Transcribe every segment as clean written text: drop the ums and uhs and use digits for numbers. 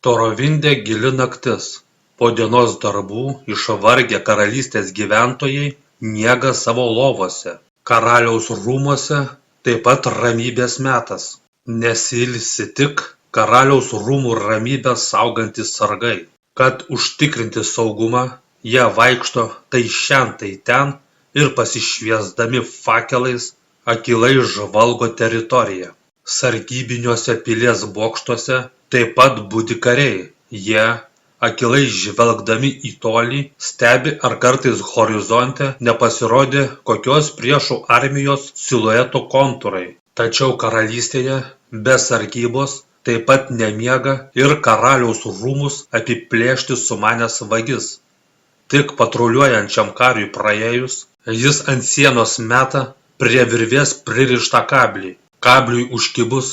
Torovinde gili naktis. Po dienos darbų išvargę karalystės gyventojai miega savo lovose. Karaliaus rūmuose taip pat ramybės metas. Nesilsi tik karaliaus rūmų ramybę saugantys sargai. Kad užtikrinti saugumą, jie vaikšto tai šen tai ten ir pasišviesdami fakelais akylai žvalgo teritoriją. Sargybiniuose pilies bokštuose taip pat budi kariai. Jie, akylai žvelgdami į tolį, stebi, ar kartais horizonte nepasirodė kokios priešų armijos silueto kontūrai. Tačiau karalystėje be sargybos taip pat nemiega ir karaliaus rūmus apiplėšti sumanęs vagis. Tik patruliuojančiam kariui praėjus, jis ant sienos meta prie virvės pririštą kablį. Kabliui užkibus,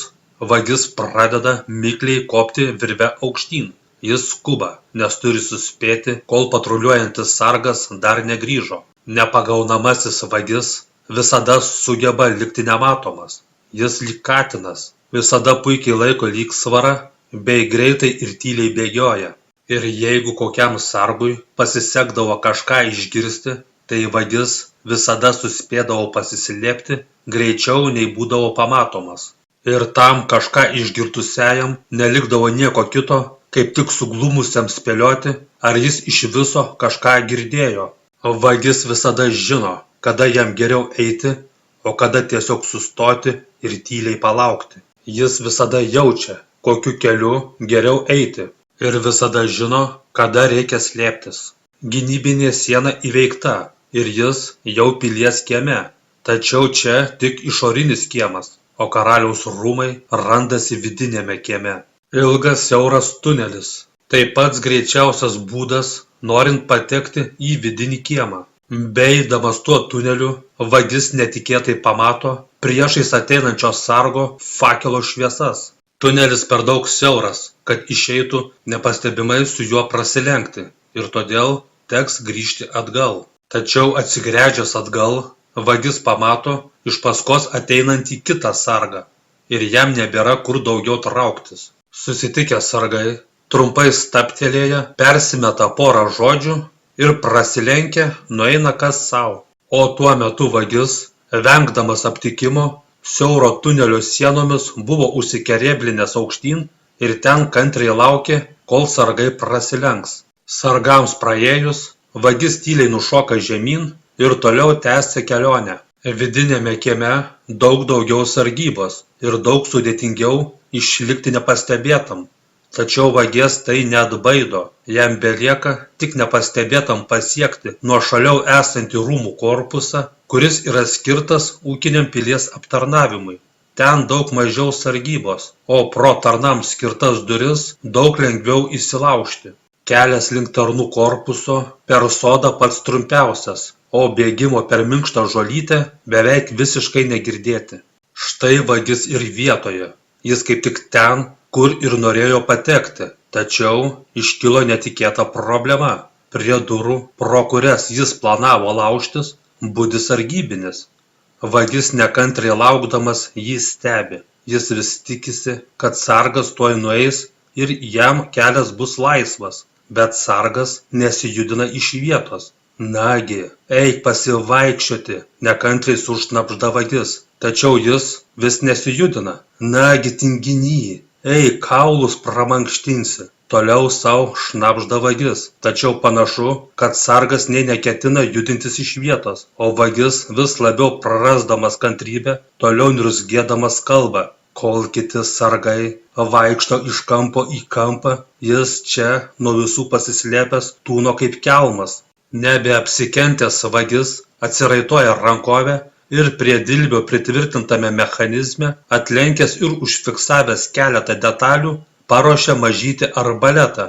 vagis pradeda mikliai kopti virve aukštyn. Jis skuba, nes turi suspėti, kol patruliuojantis sargas dar negrįžo. Nepagaunamasis vagis visada sugeba likti nematomas. Jis lyg katinas, visada puikiai laiko lygsvarą, bei greitai ir tyliai bėgioja. Ir jeigu kokiam sargui pasisekdavo kažką išgirsti, tai vagis visada suspėdavo pasislėpti greičiau nei būdavo pamatomas. Ir tam kažką išgirtusiajam nelikdavo nieko kito, kaip tik suglumusiam spėlioti, ar jis iš viso kažką girdėjo. Vagis visada žino, kada jam geriau eiti, o kada tiesiog sustoti ir tyliai palaukti. Jis visada jaučia, kokiu keliu geriau eiti, ir visada žino, kada reikia slėptis. Gynybinė siena įveikta ir jis jau pilies kieme. Tačiau čia tik išorinis kiemas, o karaliaus rūmai randasi vidinėme kieme. Ilgas siauras tunelis. Tai pats greičiausias būdas, norint patekti į vidinį kiemą. Beeidamas tuo tuneliu, vagis netikėtai pamato priešais ateinančio sargo fakelo šviesas. Tunelis per daug siauras, kad išeitų nepastebimai su juo prasilenkti, ir todėl teks grįžti atgal. Tačiau atsigręžęs atgal, vagis pamato iš paskos ateinantį kitą sargą ir jam nebėra kur daugiau trauktis. Susitikę sargai, trumpai stabtelėję, persimeta porą žodžių ir prasilenkę nueina kas sau. O tuo metu vagis, vengdamas aptikimo, siauro tunelio sienomis buvo užsikerėblinęs aukštyn ir ten kantriai laukė, kol sargai prasilenks. Sargams praėjus, vagis tyliai nušoka žemyn ir toliau tęsia kelionę. Vidinėme kieme daug daugiau sargybos ir daug sudėtingiau išlikti nepastebėtam. Tačiau vagies tai neatbaido, jam belieka tik nepastebėtam pasiekti nuošaliau esantį rūmų korpusą, kuris yra skirtas ūkiniam pilies aptarnavimui. Ten daug mažiau sargybos, o pro tarnams skirtas duris daug lengviau įsilaužti. Kelias link tarnų korpuso per sodą pats trumpiausias, o bėgimo per minkštą žolytę beveik visiškai negirdėti. Štai vagis ir vietoje. Jis kaip tik ten, kur ir norėjo patekti, tačiau iškilo netikėta problema. Prie durų, pro kurias jis planavo laužtis, budi sargybinis. Vagis nekantriai laukdamas jį stebi. Jis vis tikisi, kad sargas tuoj nueis ir jam kelias bus laisvas. Bet sargas nesijudina iš vietos. Nagi, eik pasivaikščioti, nekantriai sušnabžda vagis. Tačiau jis vis nesijudina. Nagi, tinginy, eik, kaulus pramankštinsi. Toliau savo šnabžda vagis. Tačiau panašu, kad sargas nei neketina judintis iš vietos, o vagis vis labiau prarasdamas kantrybę, toliau niurzgėdamas kalba. Kol kiti sargai vaikšto iš kampo į kampą, jis čia nuo visų pasislėpęs tūno kaip kelmas. Nebeapsikentęs vagis atsiraitoja rankovę ir prie dilbio pritvirtintame mechanizme, atlenkęs ir užfiksavęs keletą detalių, paruošia mažytį arbaletą.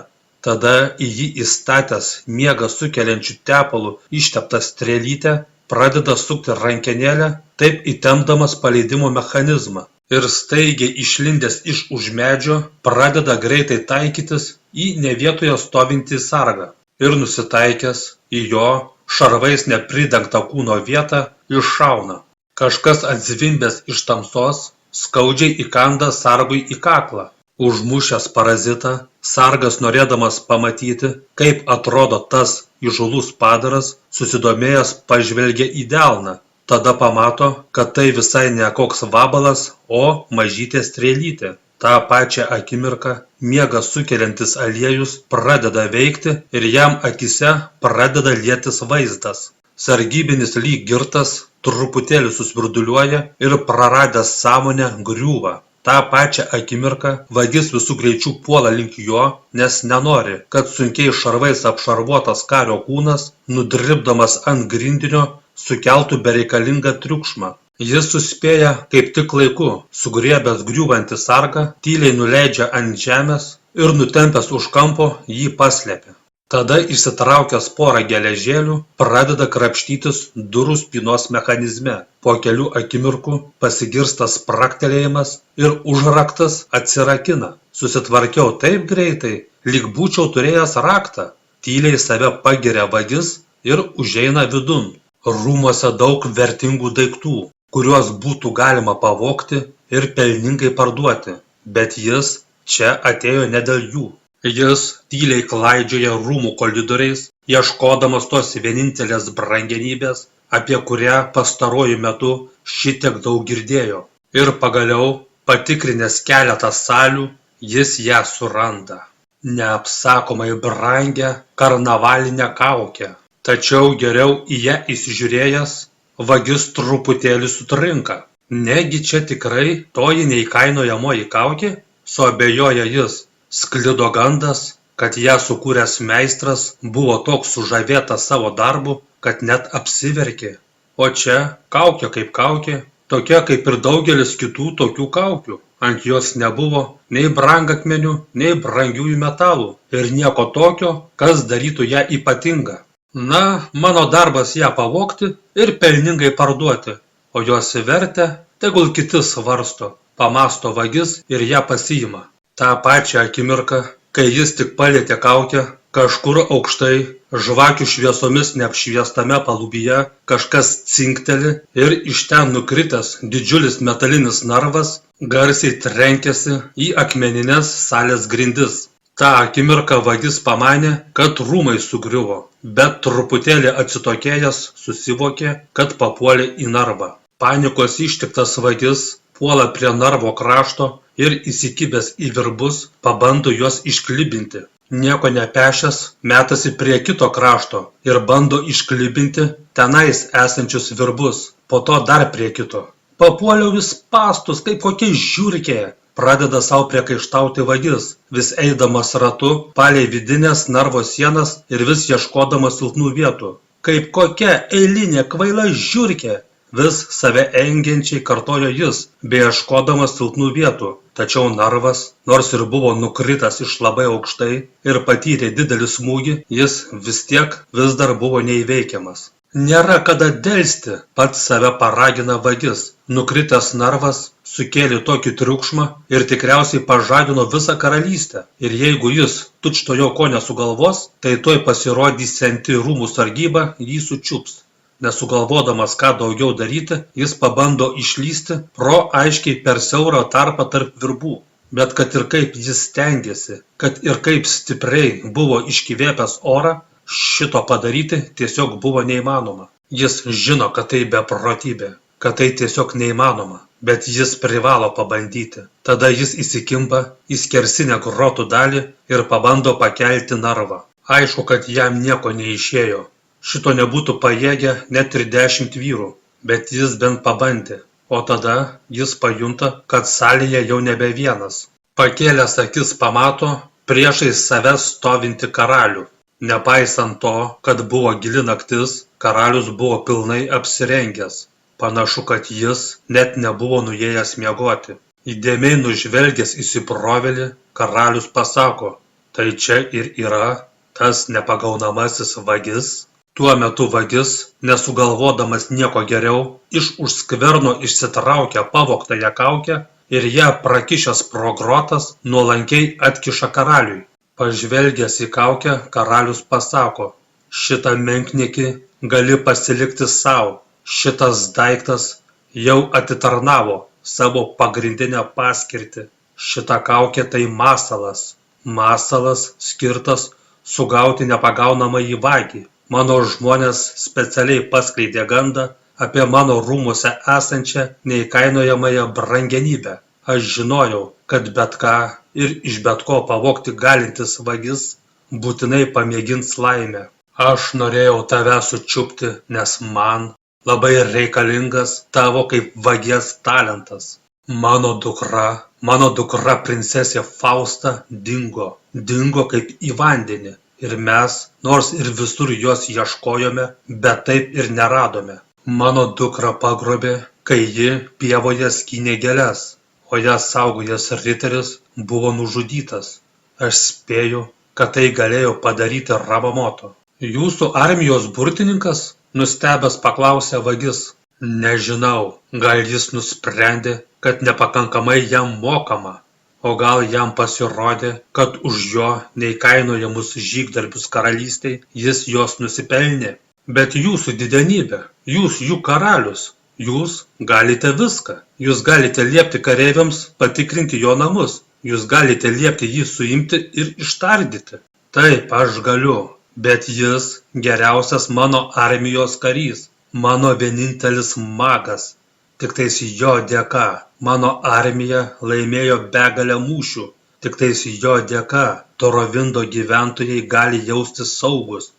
Tada į jį įstatęs miegą sukeliančių tepalų išteptą strėlytę, pradeda sukti rankenėlę, taip įtempdamas paleidimo mechanizmą. Ir staigiai išlindęs iš už medžio pradeda greitai taikytis į ne vietoje stovintį sargą. Ir nusitaikęs į jo šarvais nepridengtą kūno vietą iššauna. Kažkas atzvimbęs iš tamsos skaudžiai įkanda sargui į kaklą. Užmušęs parazitą, Sargas, norėdamas pamatyti, kaip atrodo tas įžūlus padaras, susidomėjęs pažvelgia į delną. Tada pamato, kad tai visai ne koks vabalas, o mažytė strėlytė. Ta pačią akimirką miegą sukeliantis aliejus pradeda veikti ir jam akyse pradeda lietis vaizdas. Sargybinis lyg girtas truputėlį susvirduliuoja ir praradęs sąmonę griūva. Ta pačią akimirką vagis visų greičių puola link jo, nes nenori, kad sunkiais šarvais apšarvuotas kario kūnas, nudribdamas ant grindinio, sukeltų bereikalingą triukšmą. Jis suspėja kaip tik laiku, sugriebęs griūvantį sargą, tyliai nuleidžia ant žemės ir nutempęs už kampo jį paslėpia. Tada išsitraukęs porą geležėlių, pradeda krapštytis durų spynos mechanizme. Po kelių akimirkų pasigirsta spragtelėjimas ir užraktas atsirakina. Susitvarkiau taip greitai, lyg būčiau turėjęs raktą. Tyliai save pagiria vagis ir užeina vidun. Rūmuose daug vertingų daiktų, kuriuos būtų galima pavogti ir pelningai parduoti, bet jis čia atėjo ne dėl jų. Jis tyliai klaidžioja rūmų koridoriais, ieškodamas tos vienintelės brangenybės, apie kurią pastaruoju metu šitiek daug girdėjo. Ir pagaliau, patikrinęs keletą salių, jis ją suranda. Neapsakomai brangią karnavalinę kaukę. Tačiau geriau į ją įsižiūrėjęs, vagis truputėlį sutrinka. Negi čia tikrai toji neįkainojamoji kaukė? Suabejoja jis. Sklido gandas, kad ją sukūręs meistras buvo toks sužavėtas savo darbu, kad net apsiverkė. O čia kaukė kaip kaukė, tokia kaip ir daugelis kitų tokių kaukių. Ant jos nebuvo nei brangakmenių, nei brangiųjų metalų ir nieko tokio, kas darytų ją ypatingą. Na, mano darbas ją pavogti ir pelningai parduoti, o jos vertę tegul kiti svarsto, pamąsto vagis ir ją pasiima. Ta pačią akimirką, kai jis tik palietė kaukę, kažkur aukštai, žvakių šviesomis neapšviestame palubyje, kažkas cinkteli ir iš ten nukritęs didžiulis metalinis narvas garsiai trenkėsi į akmenines salės grindis. Ta akimirką vagis pamanė, kad rūmai sugriuvo, bet truputėlį atsitokėjęs susivokė, kad papuolė į narvą. Panikos ištiktas vagis puola prie narvo krašto ir įsikibęs į virbus pabando juos išklibinti. Nieko nepešęs metasi prie kito krašto ir bando išklibinti tenais esančius virbus, po to dar prie kito. Papuoliau į spąstus kaip kokia žiurkė, pradeda savo priekaištauti vagis, vis eidamas ratu palei vidinės narvo sienas ir vis ieškodamas silpnų vietų. Kaip kokia eilinė kvaila žiurkė, vis save engiančiai kartojo jis, beieškodamas silpnų vietų. Tačiau narvas, nors ir buvo nukritęs iš labai aukštai ir patyrė didelį smūgį, jis vis tiek vis dar buvo neįveikiamas. Nėra kada delsti, pats save paragina vagis. Nukritęs narvas sukėlė tokį triukšmą ir tikriausiai pažadino visą karalystę. Ir jeigu jis tučtuojau ko nesugalvos, tai tuoj pasirodysianti rūmų sargyba jį sučiups. Nesugalvodamas ką daugiau daryti, jis pabando išlysti pro aiškiai per siaurą tarpą tarp virbų. Bet kad ir kaip jis stengėsi, kad ir kaip stipriai buvo iškvėpęs orą, šito padaryti tiesiog buvo neįmanoma. Jis žino, kad tai beprotybė, kad tai tiesiog neįmanoma, bet jis privalo pabandyti. Tada jis įsikimba į skersinę grotų dalį ir pabando pakelti narvą. Aišku, kad jam nieko neišėjo. Šito nebūtų pajėgę net ir 10 vyrų, bet jis bent pabandė, o tada jis pajunta, kad salėje jau nebe vienas. Pakėlęs akis pamato priešais save stovinti karalių. Nepaisant to, kad buvo gili naktis, karalius buvo pilnai apsirengęs. Panašu, kad jis net nebuvo nuėjęs miegoti. Įdėmiai nužvelgęs įsibrovėlį, karalius pasako, tai čia ir yra tas nepagaunamasis vagis. Tuo metu vagis, nesugalvodamas nieko geriau, iš už skverno išsitraukia pavogtąją kaukę ir ją prakišęs pro grotas nuolankiai atkiša karaliui. Pažvelgęs į kaukę, karalius pasako, šitą menkniekį gali pasilikti sau, šitas daiktas jau atitarnavo savo pagrindinę paskirtį. Šita kaukė tai masalas, masalas skirtas sugauti nepagaunamąjį vagį. Mano žmonės specialiai paskleidė gandą apie mano rūmuose esančią neįkainojamąją brangenybę. Aš žinojau, kad bet ką ir iš bet ko pavogti galintis vagis būtinai pamėgins laimę. Aš norėjau tave sučiupti, nes man labai reikalingas tavo kaip vagies talentas. Mano dukra princesė Fausta dingo kaip į vandenį. Ir mes, nors ir visur jos ieškojome, bet taip ir neradome. Mano dukrą pagrobė, kai ji pievoje skynė gėles, o ją saugojęs riteris buvo nužudytas. Aš spėju, kad tai galėjo padaryti Ramamoto. Jūsų armijos burtininkas? Nustebęs paklausė vagis. Nežinau, gal jis nusprendė, kad nepakankamai jam mokama, o gal jam pasirodė, kad už jo neįkainojamus žygdarbius karalystei jis jos nusipelnė. Bet jūsų didenybė, jūs jų karalius, jūs galite viską. Jūs galite liepti kareiviams patikrinti jo namus, jūs galite liepti jį suimti ir ištardyti. Taip, aš galiu. Bet jis geriausias mano armijos karys, mano vienintelis magas. Tiktais jo dėka mano armija laimėjo begalę mūšių. Tiktais jo dėka Torovindo gyventojai gali jaustis saugus.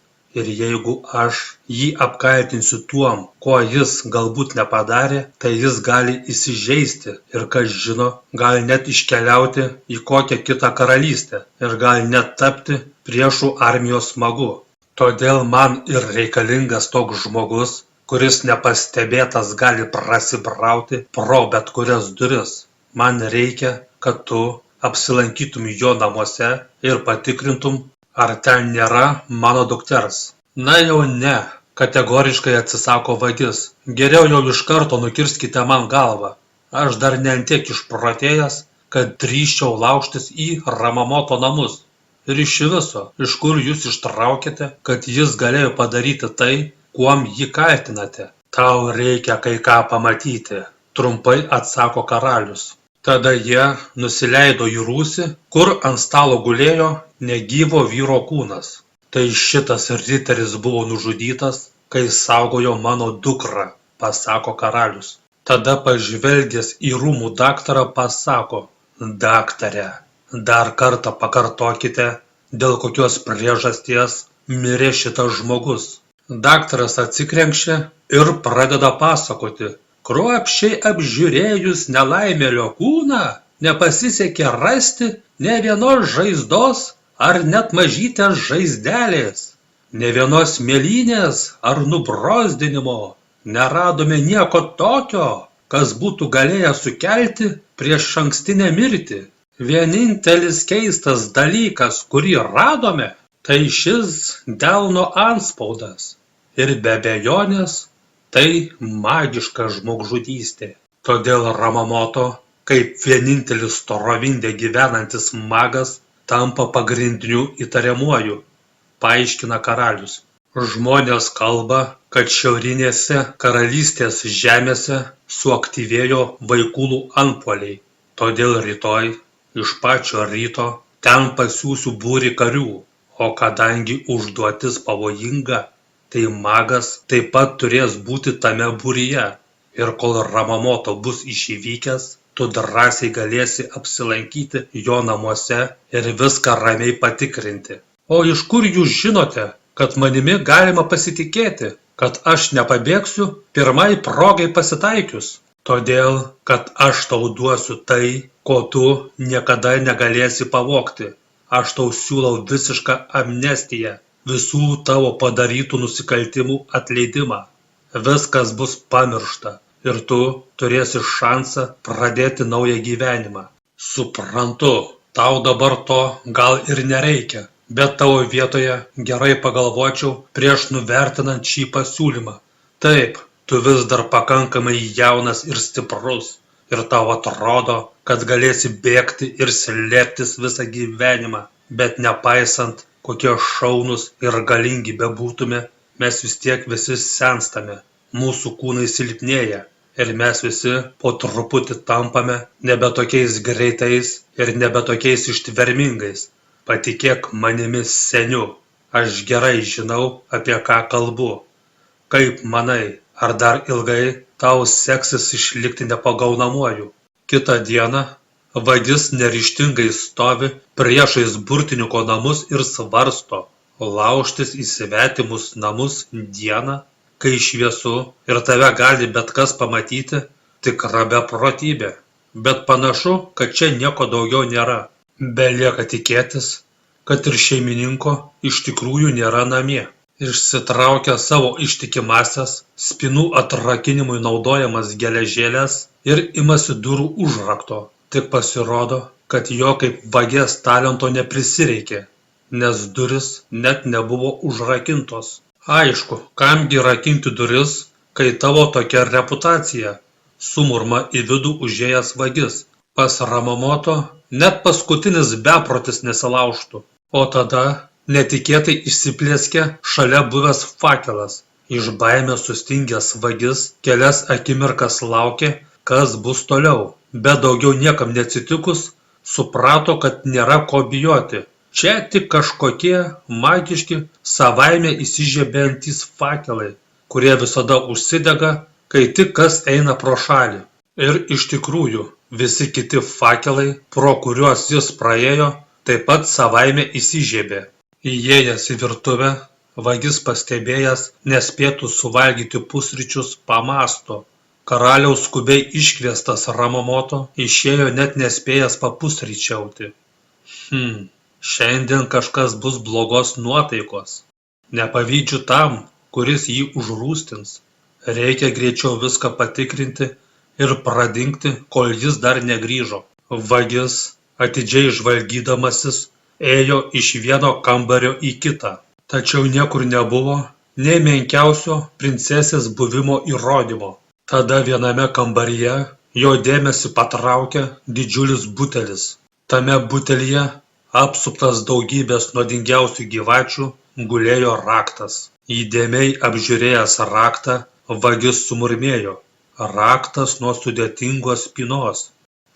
Ir jeigu aš jį apkaltinsiu tuom, ko jis galbūt nepadarė, tai jis gali įsižeisti ir, kas žino, gali net iškeliauti į kokią kitą karalystę ir gali net tapti priešų armijos magu. Todėl man ir reikalingas toks žmogus, kuris nepastebėtas gali prasibrauti pro bet kurias duris. Man reikia, kad tu apsilankytum jo namuose ir patikrintum, ar ten nėra mano dukters. Na jau ne, kategoriškai atsisako vagis. Geriau jau iš karto nukirskite man galvą. Aš dar ne ant tiek išprotėjęs, kad drįsčiau laužtis į Ramamoto namus. Ir iš viso, iš kur jūs ištraukėte, kad jis galėjo padaryti tai, kuom jį kaltinate? Tau reikia kai ką pamatyti, trumpai atsako karalius. Tada jie nusileido į rūsį, kur ant stalo gulėjo negyvo vyro kūnas. Tai šitas riteris buvo nužudytas, kai saugojo mano dukrą, pasako karalius. Tada pažvelgęs į rūmų daktarą pasako, daktare, dar kartą pakartokite, dėl kokios priežasties mirė šitas žmogus. Daktaras atsikrenkščia ir pradeda pasakoti. Kruopščiai apžiūrėjus nelaimėlio kūną, nepasisekė rasti ne vienos žaizdos ar net mažytės žaizdelės, ne vienos mėlynės ar nubrozdinimo. Neradome nieko tokio, kas būtų galėję sukelti priešankstinę mirtį. Vienintelis keistas dalykas, kurį radome, tai šis delno antspaudas. Ir be abejonės, tai magiška žmogžudystė. Todėl Ramamoto, kaip vienintelis Torovinde gyvenantis magas, tampa pagrindiniu įtariamuoju, paaiškina karalius. Žmonės kalba, kad šiaurinėse karalystės žemėse suaktyvėjo vaikulų antpuoliai. Todėl rytoj, iš pačio ryto, ten pasiųsiu būrį karių, o kadangi užduotis pavojinga, tai magas taip pat turės būti tame būryje. Ir kol Ramamoto bus išvykęs, tu drąsiai galėsi apsilankyti jo namuose ir viską ramiai patikrinti. O iš kur jūs žinote, kad manimi galima pasitikėti, kad aš nepabėgsiu pirmai progai pasitaikius? Todėl, kad aš tau duosiu tai, ko tu niekada negalėsi pavogti. Aš tau siūlau visišką amnestiją, visų tavo padarytų nusikaltimų atleidimą. Viskas bus pamiršta ir tu turėsi šansą pradėti naują gyvenimą. Suprantu, tau dabar to gal ir nereikia, bet tavo vietoje gerai pagalvočiau prieš nuvertinant šį pasiūlymą. Taip, tu vis dar pakankamai jaunas ir stiprus ir tau atrodo, kad galėsi bėgti ir slėptis visą gyvenimą, bet nepaisant, kokie šaunūs ir galingi bebūtume, mes vis tiek visi senstame, mūsų kūnai silpnėja ir mes visi po truputį tampame nebe tokiais greitais ir nebe tokiais ištvermingais. Patikėk manimi, seniu, aš gerai žinau, apie ką kalbu. Kaip manai, ar dar ilgai tau seksis išlikti nepagaunamuoju? Kitą dieną vagis neryžtingai stovi priešais burtininko namus ir svarsto, laužtis į svetimus namus dieną, kai šviesu ir tave gali bet kas pamatyti, tikra beprotybė. Bet panašu, kad čia nieko daugiau nėra. Belieka tikėtis, kad ir šeimininko iš tikrųjų nėra namie. Išsitraukia savo ištikimąsias, spynų atrakinimui naudojamas geležėles ir imasi durų užrakto. Tik pasirodo, kad jo kaip vagės talento neprisireikė, nes duris net nebuvo užrakintos. Aišku, kamgi rakinti duris, kai tavo tokia reputacija, sumurma į vidų užėjęs vagis. Pas Ramamoto net paskutinis beprotis nesilaužtų. O tada netikėtai išsiplėskė šalia buvęs fakelas. Iš baimės sustingęs vagis kelias akimirkas laukė, kas bus toliau. Bet daugiau niekam neatsitikus, suprato, kad nėra ko bijoti. Čia tik kažkokie magiški, savaime įsižiebiantys fakelai, kurie visada užsidega, kai tik kas eina pro šalį. Ir iš tikrųjų, visi kiti fakelai, pro kuriuos jis praėjo, taip pat savaime įsižiebė. Įėjęs į virtuvę, vagis pastebėjęs nespėtų suvalgyti pusryčius pamąsto. Karaliaus skubiai iškviestas Ramamoto išėjo net nespėjęs papusryčiauti. Šiandien kažkas bus blogos nuotaikos. Nepavydžiu tam, kuris jį užrūstins. Reikia greičiau viską patikrinti ir pradingti, kol jis dar negrįžo. Vagis, atidžiai žvalgydamasis, ėjo iš vieno kambario į kitą. Tačiau niekur nebuvo nė menkiausio princesės buvimo įrodymo. Tada viename kambaryje jo dėmesį patraukė didžiulis butelis. Tame butelyje, apsuptas daugybės nuodingiausių gyvačių, gulėjo raktas. Įdėmiai apžiūrėjęs raktą, vagis sumurmėjo. Raktas nuo sudėtingos spynos,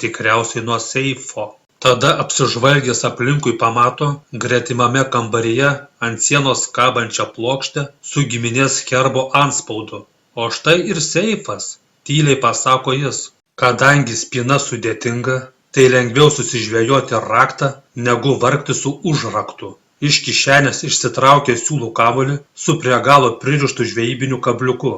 tikriausiai nuo seifo. Tada apsižvalgęs aplinkui pamato gretimame kambaryje ant sienos kabančią plokštę su giminės herbo antspaudu. O štai ir seifas, tyliai pasako jis. Kadangi spyna sudėtinga, tai lengviau susižvejoti raktą, negu vargti su užraktu. Iš kišenės išsitraukė siūlų kamuolį su prie galo pririštu žvejybiniu kabliuku.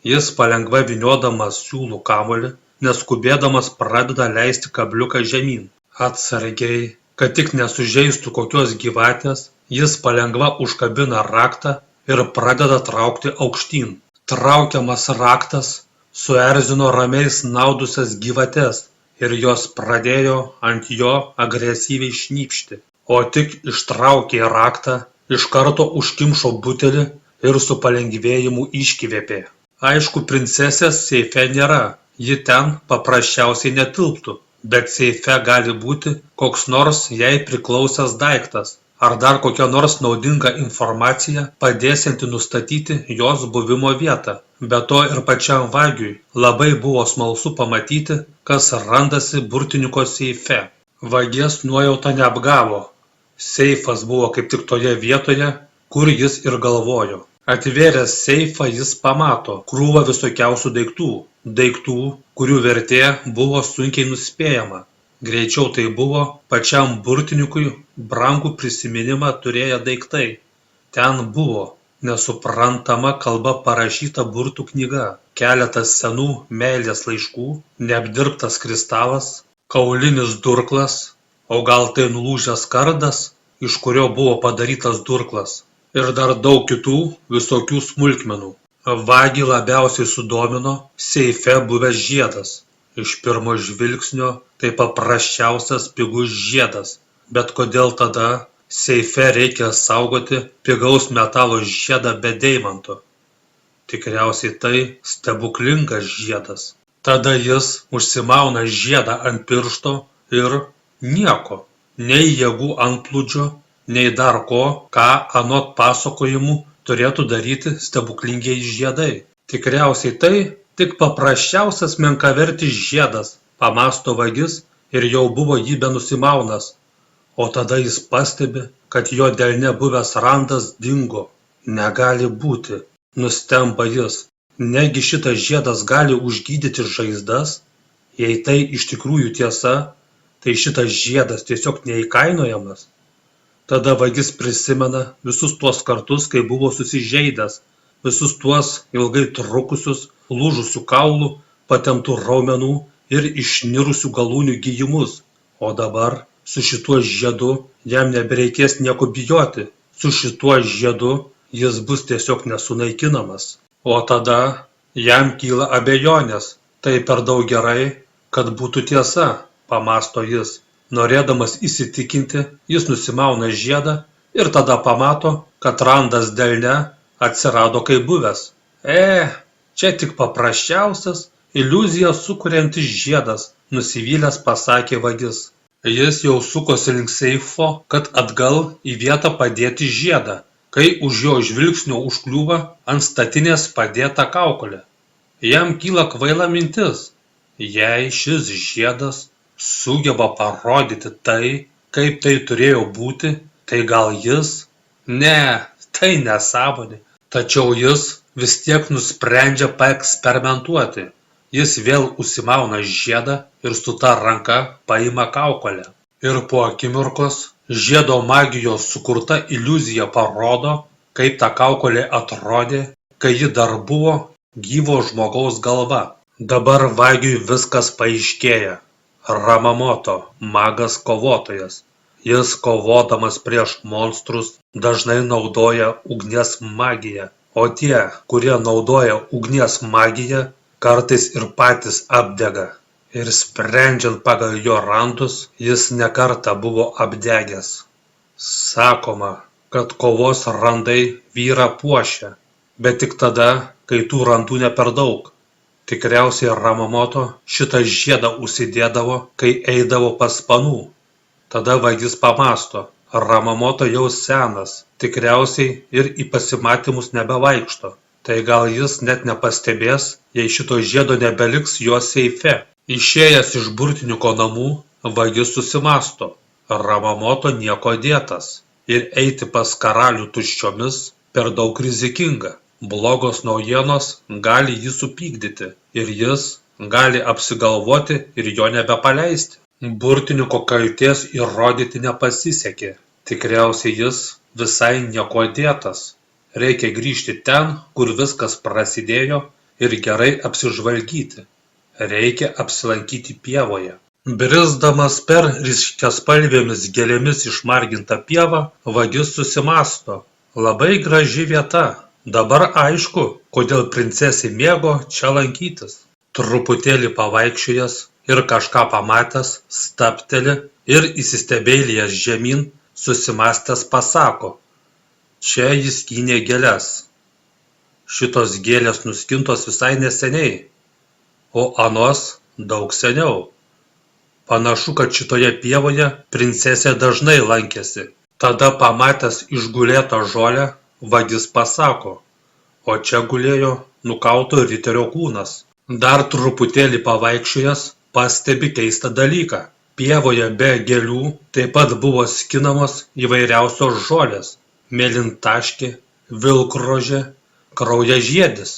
Jis palengva vyniodamas siūlų kamuolį, neskubėdamas pradeda leisti kabliuką žemyn. Atsargiai, kad tik nesužeistų kokios gyvatės, jis palengva užkabina raktą ir pradeda traukti aukštyn. Traukiamas raktas suerzino ramiai snaudusias gyvates ir jos pradėjo ant jo agresyviai šnypšti. O tik ištraukė raktą, iš karto užkimšo butelį ir su palengvėjimu iškvėpė. Aišku, princesės seife nėra, ji ten paprasčiausiai netilptų, bet seife gali būti koks nors jai priklausęs daiktas, ar dar kokia nors naudinga informacija padėsianti nustatyti jos buvimo vietą. Be to ir pačiam vagiui labai buvo smalsu pamatyti, kas randasi burtininko seife. Vagies nuojauta neapgavo. Seifas buvo kaip tik toje vietoje, kur jis ir galvojo. Atvėręs seifą jis pamato krūvą visokiausių daiktų, kurių vertė buvo sunkiai nuspėjama. Greičiau tai buvo pačiam burtininkui brangų prisiminimą turėję daiktai. Ten buvo nesuprantama kalba parašyta burtų knyga, keletas senų meilės laiškų, neapdirbtas kristalas, kaulinis durklas, o gal tai nulūžęs kardas, iš kurio buvo padarytas durklas. Ir dar daug kitų visokių smulkmenų. Vagį labiausiai sudomino seife buvęs žiedas. Iš pirmo žvilgsnio tai paprasčiausias pigus žiedas. Bet kodėl tada seife reikia saugoti pigaus metalo žiedą be deimanto? Tikriausiai tai stebuklingas žiedas. Tada jis užsimauna žiedą ant piršto ir nieko, nei jėgų antplūdžio, nei dar ko, ką anot pasakojimų turėtų daryti stebuklingieji žiedai. Tikriausiai tai tik paprasčiausias menkavertis žiedas, pamąsto vagis ir jau buvo jį benusimaunas. o tada jis pastebi, kad jo delne buvęs randas dingo. Negali būti, nustemba jis. Negi šitas žiedas gali užgydyti žaizdas? Jei tai iš tikrųjų tiesa, tai šitas žiedas tiesiog neįkainojamas. Tada vagis prisimena visus tuos kartus, kai buvo susižeidęs, visus tuos ilgai trukusius, lūžusių kaulų, patemptų raumenų ir išnirusių galūnių gijimus. O dabar su šituo žiedu jam nebereikės nieko bijoti. Su šituo žiedu jis bus tiesiog nesunaikinamas. O tada jam kyla abejonės. Tai per daug gerai, kad būtų tiesa, pamąsto jis. Norėdamas įsitikinti, jis nusimauna žiedą ir tada pamato, kad randas delne atsirado kaip buvęs. Čia tik paprasčiausias iliuziją sukuriantis žiedas, nusivylęs pasakė vagis. Jis jau sukosi link seifo, kad atgal į vietą padėti žiedą, kai už jo žvilgsnio užkliūva ant statinės padėta kaukolė. Jam kyla kvaila mintis. Jei šis žiedas sugeba parodyti tai, kaip tai turėjo būti, tai gal jis? Ne, tai nesąmonė. Tačiau jis vis tiek nusprendžia paeksperimentuoti. Jis vėl užsimauna žiedą ir su ta ranka paima kaukolę. Ir po akimirkos žiedo magijos sukurta iliuzija parodo, kaip ta kaukolė atrodė, kai ji dar buvo gyvo žmogaus galva. Dabar vagiui viskas paaiškėja. Ramamoto, magas kovotojas. Jis kovodamas prieš monstrus dažnai naudoja ugnies magiją, o tie, kurie naudoja ugnies magiją, kartais ir patys apdega. Ir sprendžiant pagal jo randus, jis nekartą buvo apdegęs. Sakoma, kad kovos randai vyrą puošia, bet tik tada, kai tų randų ne per daug. Tikriausiai Ramamoto šitą žiedą užsidėdavo, kai eidavo pas panų. Tada vagis pamąsto, Ramamoto jau senas, tikriausiai ir į pasimatymus nebevaikšto. Tai gal jis net nepastebės, jei šito žiedo nebeliks jo seife. Išėjęs iš burtininko namų, vagis susimąsto, Ramamoto nieko dėtas. Ir eiti pas karalių tuščiomis per daug rizikinga. Blogos naujienos gali jį supykdyti ir jis gali apsigalvoti ir jo nebepaleisti. Burtininko kaltės įrodyti nepasisekė. Tikriausiai jis visai nieko dėtas. Reikia grįžti ten, kur viskas prasidėjo ir gerai apsižvalgyti. Reikia apsilankyti pievoje. Brisdamas per ryškiaspalvėmis gėlėmis išmargintą pievą, vagis susimąsto. Labai graži vieta. Dabar aišku, kodėl princesė mėgo čia lankytis. Truputėlį pavaikščiojęs ir kažką pamatęs, stabteli ir įsistebėjęs žemyn, susimąstęs pasako. Čia jis skynė gėles. Šitos gėlės nuskintos visai neseniai, o anos daug seniau. Panašu, kad šitoje pievoje princesė dažnai lankėsi. Tada pamatęs išgulėtą žolę, vagis pasako, o čia gulėjo nukauto riterio kūnas. Dar truputėlį pavaikščiojęs pastebi keistą dalyką. Pievoje be gėlių taip pat buvo skinamos įvairiausios žolės. Mėlyntaškė, vilkrožė, kraujažiedis.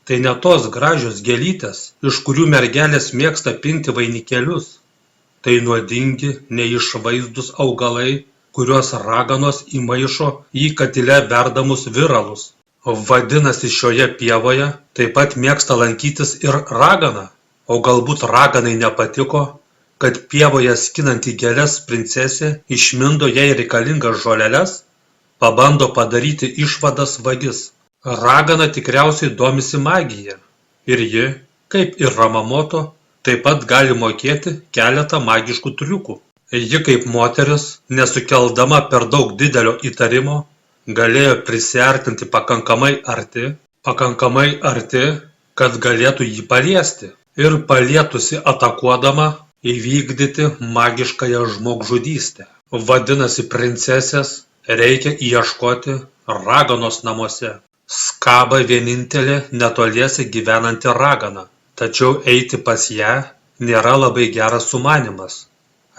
Tai ne tos gražios gėlytės, iš kurių mergelės mėgsta pinti vainikėlius. Tai nuodingi, neišvaizdūs augalai, kuriuos raganos įmaišo į katile verdamus viralus. Vadinasi, šioje pievoje taip pat mėgsta lankytis ir ragana. O galbūt raganai nepatiko, kad pievoje skinanti gėles princesė išmindo jai reikalingas žoleles? Pabando padaryti išvadas vagis. Ragana tikriausiai domisi magija. Ir ji, kaip ir Ramamoto, taip pat gali mokėti keletą magiškų triukų. Ji kaip moteris, nesukeldama per daug didelio įtarimo, galėjo prisiartinti pakankamai arti, kad galėtų jį paliesti ir palietusi atakuodama įvykdyti magiškąją žmogžudystę. Vadinasi, princesės reikia ieškoti raganos namuose. Skaba vienintelė netoliese gyvenanti ragana, tačiau eiti pas ją nėra labai geras sumanymas.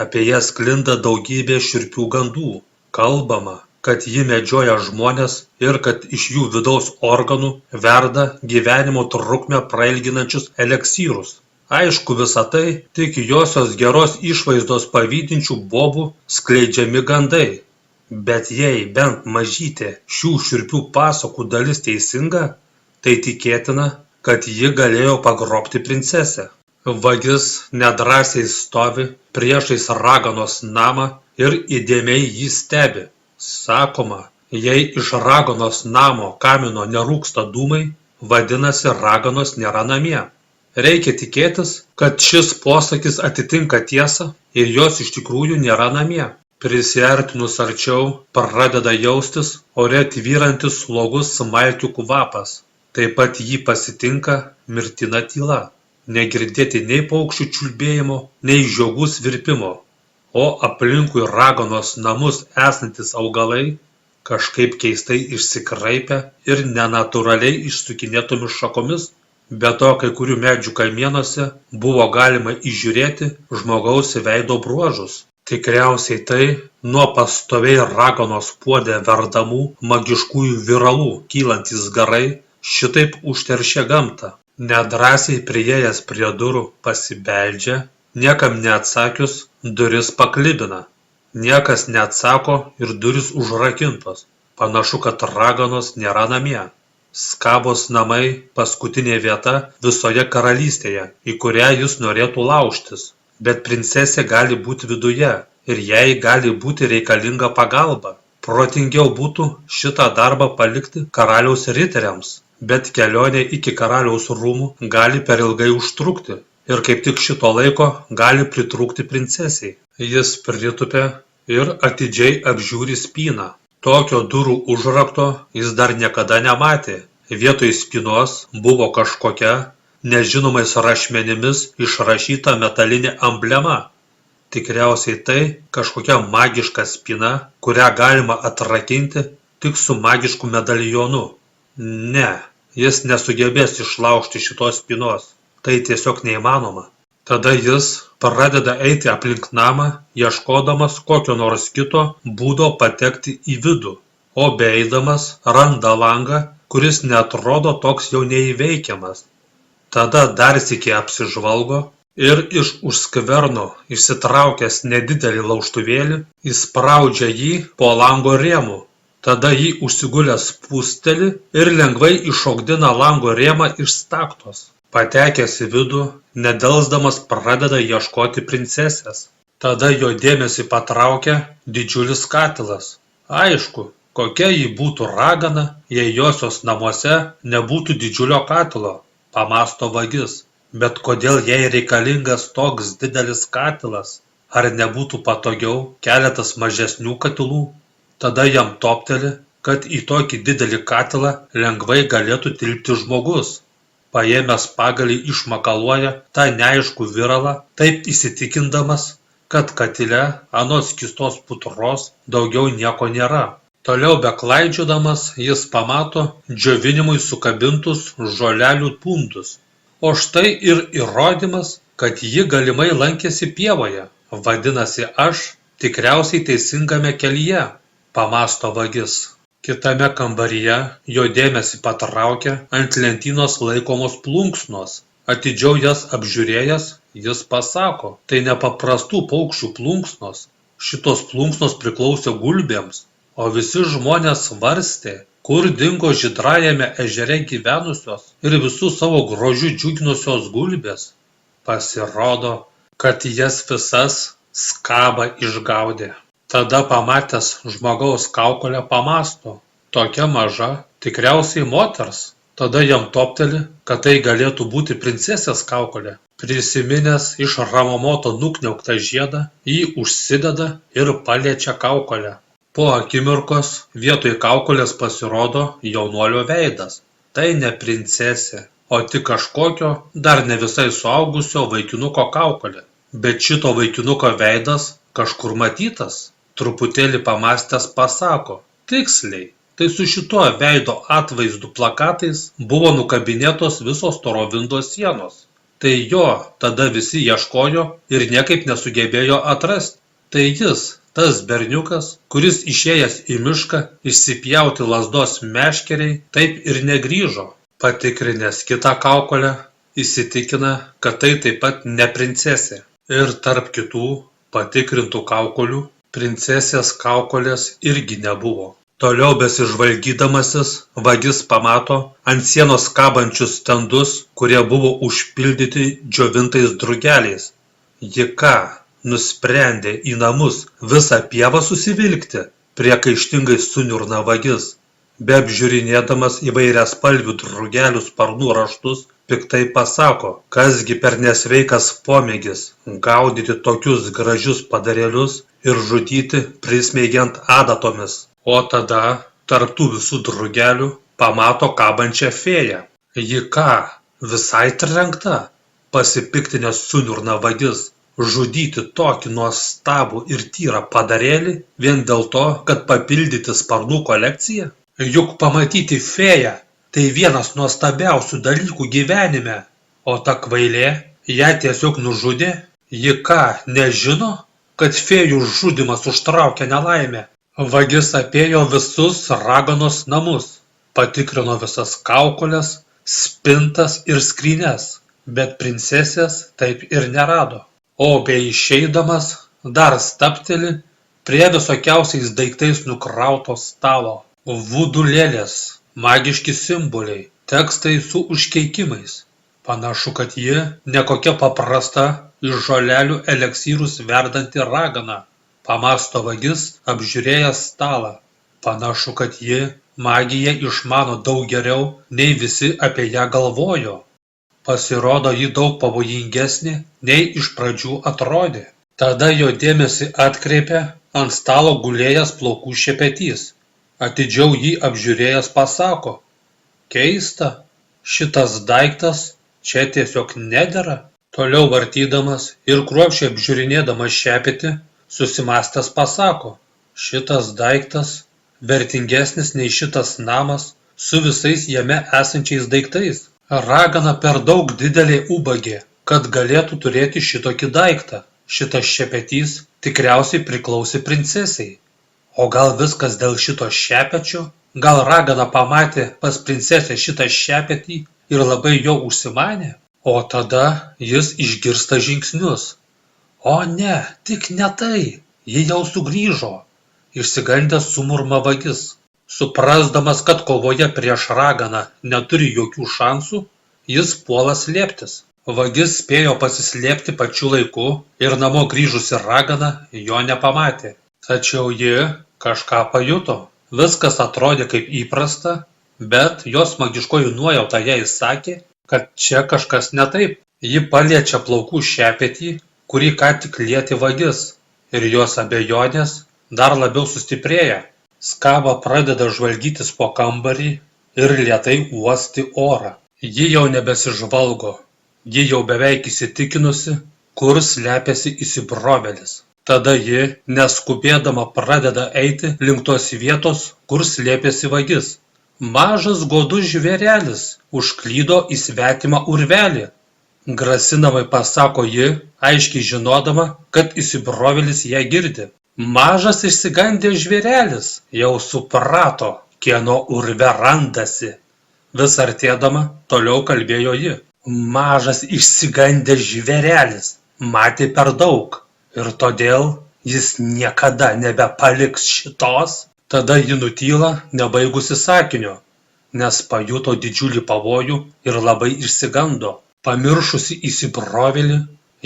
Apie ją sklinda daugybė šiurpių gandų. Kalbama, kad ji medžioja žmones ir kad iš jų vidaus organų verda gyvenimo trukmę prailginančius eliksyrus. Aišku, visa tai tik josios geros išvaizdos pavydinčių bobų skleidžiami gandai. Bet jei bent mažytė šių šiurpių pasakų dalis teisinga, tai tikėtina, kad ji galėjo pagrobti princesę. Vagis nedrąsiai stovi priešais raganos namą ir įdėmiai jį stebi. Sakoma, jei iš raganos namo kamino nerūksta dūmai, vadinasi, raganos nėra namie. Reikia tikėtis, kad šis posakis atitinka tiesą ir jos iš tikrųjų nėra namie. Prisiartinus arčiau pradeda jaustis ore tvyrantis slogus smalkių kvapas. Taip pat jį pasitinka mirtina tyla. Negirdėti nei paukščių čiulbėjimo, nei žiogų svirpimo, o aplinkui raganos namus esantis augalai kažkaip keistai išsikraipę ir nenatūraliai išsukinėtomis šakomis. Be to, kai kurių medžių kamienuose buvo galima įžiūrėti žmogaus veido bruožus. Tikriausiai tai nuo pastoviai raganos puode verdamų magiškųjų viralų kylantys garai šitaip užteršė gamtą. Nedrąsiai priėjęs prie durų pasibeldžia, niekam neatsakius duris paklibina. Niekas neatsako ir durys užrakintos. Panašu, kad raganos nėra namie. Skabos namai paskutinė vieta visoje karalystėje, į kurią jis norėtų laužtis. Bet princesė gali būti viduje ir jai gali būti reikalinga pagalba. Protingiau būtų šitą darbą palikti karaliaus riteriams. Bet kelionė iki karaliaus rūmų gali per ilgai užtrukti ir kaip tik šito laiko gali pritrūkti princesiai. Jis pritupia ir atidžiai apžiūri spyną. Tokio durų užrakto jis dar niekada nematė. Vietoj spynos buvo kažkokia nežinomais rašmenimis išrašyta metalinė emblema. Tikriausiai tai kažkokia magiška spyna, kurią galima atrakinti tik su magišku medaljonu. Ne. Jis nesugebės išlaužti šitos spynos. Tai tiesiog neįmanoma. Tada jis pradeda eiti aplink namą, ieškodamas kokio nors kito būdo patekti į vidų. O beeidamas randa langą, kuris neatrodo toks jau neįveikiamas. Tada dar sykį apsižvalgo ir iš už skverno išsitraukęs nedidelį laužtuvėlį įspraudžia jį po lango rėmu. Tada jį užsigulęs spusteli ir lengvai iššokdina lango rėmą iš staktos. Patekęs į vidų, nedelsdamas pradeda ieškoti princesės. Tada jo dėmesį patraukia didžiulis katilas. Aišku, kokia ji būtų ragana, jei josios namuose nebūtų didžiulio katilo, pamąsto vagis. Bet kodėl jai reikalingas toks didelis katilas? Ar nebūtų patogiau keletas mažesnių katilų? Tada jam topteli, kad į tokį didelį katilą lengvai galėtų tilpti žmogus. Paėmęs pagalį išmakaluoja tą neaiškų viralą, taip įsitikindamas, kad katile anot skystos putros daugiau nieko nėra. Toliau beklaidžiodamas jis pamato džiovinimui sukabintus žolelių pundus. O štai ir įrodymas, kad ji galimai lankėsi pievoje. Vadinasi, aš tikriausiai teisingame kelyje. Pamąsto vagis. Kitame kambaryje jo dėmesį patraukia ant lentynos laikomos plunksnos. Atidžiau jas apžiūrėjęs, jis pasako, tai nepaprastų paukščių plunksnos. Šitos plunksnos priklausė gulbėms, o visi žmonės svarstė, kur dingo žydrajame ežere gyvenusios ir visų savo grožiu džiuginusios gulbės. Pasirodo, kad jas visas skaba išgaudė. Tada pamatęs žmogaus kaukolę pamąsto, tokia maža, tikriausiai moters. Tada jam topteli, kad tai galėtų būti princesės kaukolė. Prisiminęs iš Ramamoto nukniauktą žiedą, jį užsideda ir paliečia kaukolę. Po akimirkos vietoj kaukolės pasirodo jaunuolio veidas. Tai ne princesė, o tik kažkokio dar ne visai suaugusio vaikinuko kaukolė. Bet šito vaikinuko veidas kažkur matytas. Truputėlį pamąstęs pasako, tiksliai, tai su šituo veido atvaizdu plakatais buvo nukabinėtos visos Torovindo sienos. Tai jo tada visi ieškojo ir niekaip nesugebėjo atrasti. Tai jis, tas berniukas, kuris išėjęs į mišką išsipjauti lazdos meškerei, taip ir negrįžo. Patikrinęs kitą kaukolę, įsitikina, kad tai taip pat ne princesė. Ir tarp kitų patikrintų kaukolių princesės kaukolės irgi nebuvo. Toliau besižvalgydamasis, vagis pamato ant sienos kabančius stendus, kurie buvo užpildyti džiovintais drugeliais. Ji ką, nusprendė į namus visą pievą susivilkti, priekaištingai suniurna vagis. Beapžiūrinėdamas įvairiaspalvių drugelių sparnų raštus, piktai pasako, kasgi per nesveikas pomėgis gaudyti tokius gražius padarėlius ir žudyti prismeigiant adatomis. O tada tarp tų visų drugelių pamato kabančią fėją. Ji ką, visai trenkta? Pasipiktinęs suniurna vagis. Žudyti tokį nuostabų ir tyrą padarėlį vien dėl to, kad papildyti sparnų kolekciją? Juk pamatyti fėją tai vienas nuostabiausių dalykų gyvenime, o ta kvailė ją tiesiog nužudė. Ji ką, nežino, kad fėjų žudymas užtraukia nelaimę? Vagis apėjo visus raganos namus, patikrino visas kaukoles, spintas ir skrynias, bet princesės taip ir nerado. O beišeidamas dar stabteli prie visokiausiais daiktais nukrauto stalo. Vudu lėlės, magiški simboliai, tekstai su užkeikimais. Panašu, kad ji ne kokia paprasta iš žolelių eliksyrus verdanti ragana. Pamąsto vagis, apžiūrėjęs stalą. Panašu, kad ji magiją išmano daug geriau, nei visi apie ją galvojo. Pasirodo, ji daug pavojingesnė, nei iš pradžių atrodė. Tada jo dėmesį atkreipė ant stalo gulėjęs plaukų šepetys. Atidžiau jį apžiūrėjęs pasako, keista, šitas daiktas čia tiesiog nedera. Toliau vartydamas ir kruopščiai apžiūrinėdamas šepetį, susimąstęs pasako, šitas daiktas vertingesnis nei šitas namas su visais jame esančiais daiktais. Ragana per daug didelė ubagė, kad galėtų turėti šitokį daiktą. Šitas šepetys tikriausiai priklausė princesei. O gal viskas dėl šito šepečio? Gal ragana pamatė pas princesę šitą šepetį ir labai jo užsimanė? O tada jis išgirsta žingsnius. O ne, tik ne tai, ji jau sugrįžo, išsigandęs sumurma vagis. Suprasdamas, kad kovoje prieš raganą neturi jokių šansų, jis puola slėptis. Vagis spėjo pasislėpti pačiu laiku ir namo grįžusi ragana jo nepamatė. Tačiau ji kažką pajuto. Viskas atrodė kaip įprasta, bet jos magiškoji nuojauta jai sakė, kad čia kažkas ne taip. Ji paliečia plaukų šepetį, kurį ką tik lietė vagis, ir jos abejonės dar labiau sustiprėja. Skaba pradeda žvalgytis po kambarį ir lėtai uosti orą. Ji jau nebesižvalgo, ji jau beveik įsitikinusi, kur slepiasi įsibrovėlis. Tada ji, neskubėdama, pradeda eiti link tos vietos, kur slėpėsi vagis. Mažas godus žvėrelis užklydo į svetimą urvelį. Grasinamai pasako ji, aiškiai žinodama, kad įsibrovėlis ją girdi. Mažas išsigandęs žvėrelis jau suprato, kieno urve randasi. Vis artėdama, toliau kalbėjo ji. Mažas išsigandęs žvėrelis matė per daug ir todėl jis niekada nebepaliks šitos. Tada ji nutyla, nebaigusi sakinio, nes pajuto didžiulį pavojų ir labai išsigando. Pamiršusi įsibrovėlį,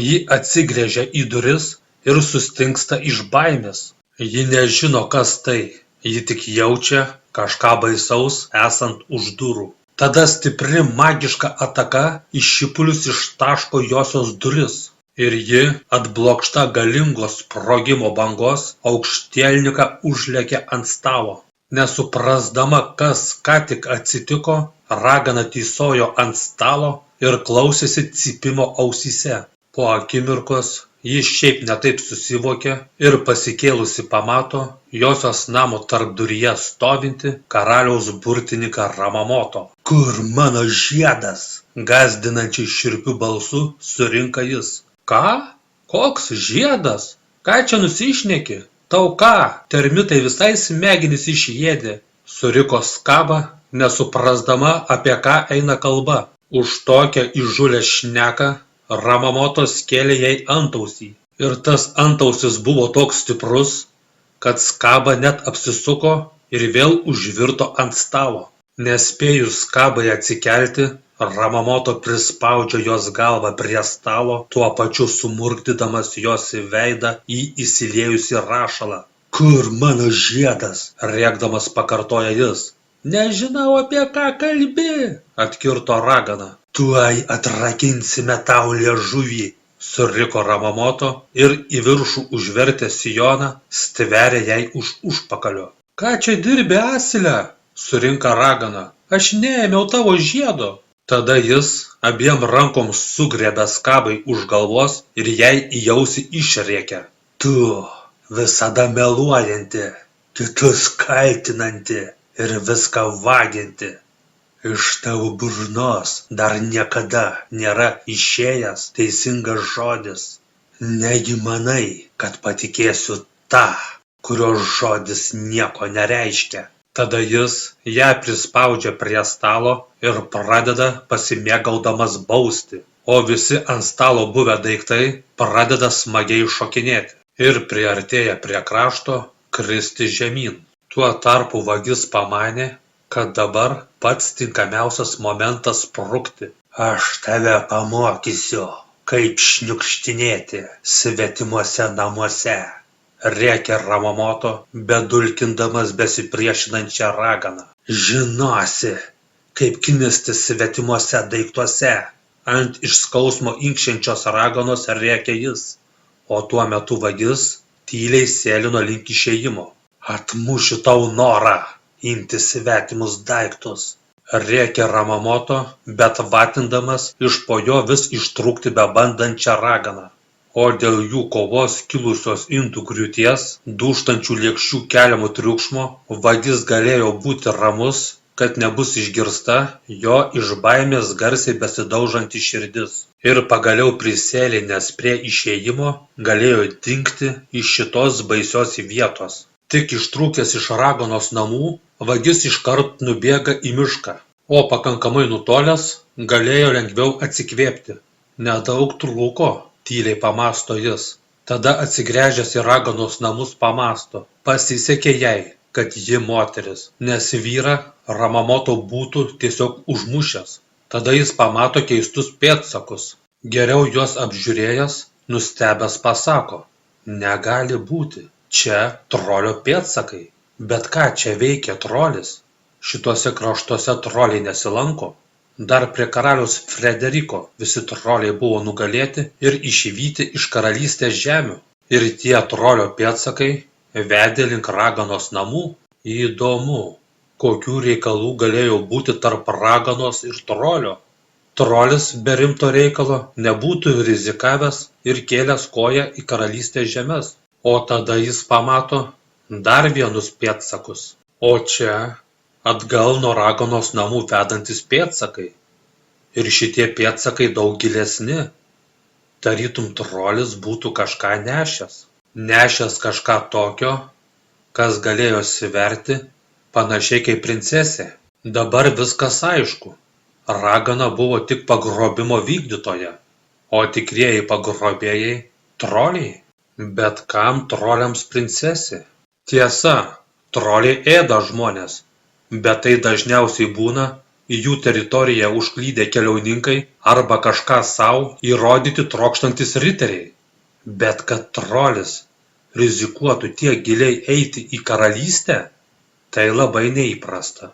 ji atsigręžia į duris ir sustingsta iš baimės. Ji nežino, kas tai, ji tik jaučia kažką baisaus esant už durų. Tada stipri magiška ataka iš šipulius ištaško josios duris ir ji, atblokšta galingos sprogimo bangos, aukštielninką užlėkė ant stalo. Nesuprasdama, kas ką tik atsitiko, ragana tysojo ant stalo ir klausėsi cypimo ausyse. Po akimirkos Ji šiaip ne taip susivokė ir pasikėlusi pamato josios namo tarpduryje stovintį karaliaus burtininką Ramamoto. Kur mano žiedas? Gąsdinančiai šiurpiu balsu surinka jis. Ką? Koks žiedas? Ką čia nusišneki? Tau ką? Termitai visai smegenis išėdė. Suriko Skaba, nesuprasdama, apie ką eina kalba. Už tokią įžūlę šneką Ramamoto skėlė jai antausį. Ir tas antausis buvo toks stiprus, kad Skaba net apsisuko ir vėl užvirto ant stalo. Nespėjus Skabai atsikelti, Ramamoto prispaudžia jos galvą prie stalo, tuo pačiu sumurkdydamas jos į veidą į įsiliejusi rašalą. Kur mano žiedas? Rėkdamas pakartoja jis. Nežinau, apie ką kalbi, atkirto ragana. Tuoj atrakinsime tau liežuvį, suriko Ramamoto ir į viršų užvertęs sijoną stveria jai už užpakalio. Ką čia dirbi, asilę? Surinka ragana. Aš neėmiau tavo žiedo. Tada jis abiem rankom sugriebė Skabai už galvos ir jai į ausį išrėkė. Tu visada meluojanti, kitus kaltinanti ir viską vagianti. Iš tavo burnos dar niekada nėra išėjęs teisingas žodis. Negi manai, kad patikėsiu tą, kurio žodis nieko nereiškia. Tada jis ją prispaudžia prie stalo ir pradeda pasimėgaudamas bausti, o visi ant stalo buvę daiktai pradeda smagiai šokinėti ir priartėję prie krašto kristi žemyn. Tuo tarpu vagis pamanė, kad dabar pats tinkamiausias momentas sprukti. Aš tave pamokysiu, kaip šniukštinėti svetimuose namuose, rėkė Ramamoto, bedulkindamas besipriešinančią raganą. Žinosi, kaip knisti svetimuose daiktuose, ant iš skausmo inkščiančios raganos rėkė jis, o tuo metu vagis tyliai sėlino link išėjimo. Atmušiu tau norą imti svetimus daiktus, rėkė Ramamoto, bet vatindamas iš po jo vis ištrūkti bebandančią raganą. O dėl jų kovos kilusios indų griūties, dūžtančių lėkščių keliamų triukšmo, vagis galėjo būti ramus, kad nebus išgirsta jo iš baimės garsiai besidaužanti širdis. Ir pagaliau prisėlinęs prie išėjimo galėjo dingti iš šitos baisios vietos. Tik ištrūkęs iš raganos namų, vagis iškart nubėga į mišką, o pakankamai nutolęs galėjo lengviau atsikvėpti. Nedaug trūko, tyliai pamąsto jis. Tada atsigręžęs į raganos namus pamąsto. Pasisekė jai, kad ji moteris, nes vyrą Ramamoto būtų tiesiog užmušęs. Tada jis pamato keistus pėdsakus. Geriau juos apžiūrėjęs, nustebęs pasako. Negali būti. Čia trolio pėdsakai. Bet ką čia veikia trolis? Šituose kraštuose troliai nesilanko. Dar prie karaliaus Frederiko visi troliai buvo nugalėti ir išvyti iš karalystės žemių. Ir tie trolio pėdsakai vedė link raganos namų. Įdomu, kokių reikalų galėjo būti tarp raganos ir trolio. Trolis be rimto reikalo nebūtų rizikavęs ir kėlęs koją į karalystės žemes. O tada jis pamato dar vienus pėdsakus. O čia atgal nuo raganos namų vedantis pėdsakai. Ir šitie pėdsakai daug gilesni. Tarytum trolis būtų kažką nešęs. Nešęs kažką tokio, kas galėjo sverti, panašiai kaip princesė. Dabar viskas aišku. Ragana buvo tik pagrobimo vykdytoja, o tikrieji pagrobėjai troliai. Bet kam troliams princesė? Tiesa, troliai ėda žmonės, bet tai dažniausiai būna į jų teritoriją užklydę keliauninkai arba kažką savo įrodyti trokštantis riteriai. Bet kad trolis rizikuotų tiek giliai eiti į karalystę, tai labai neįprasta.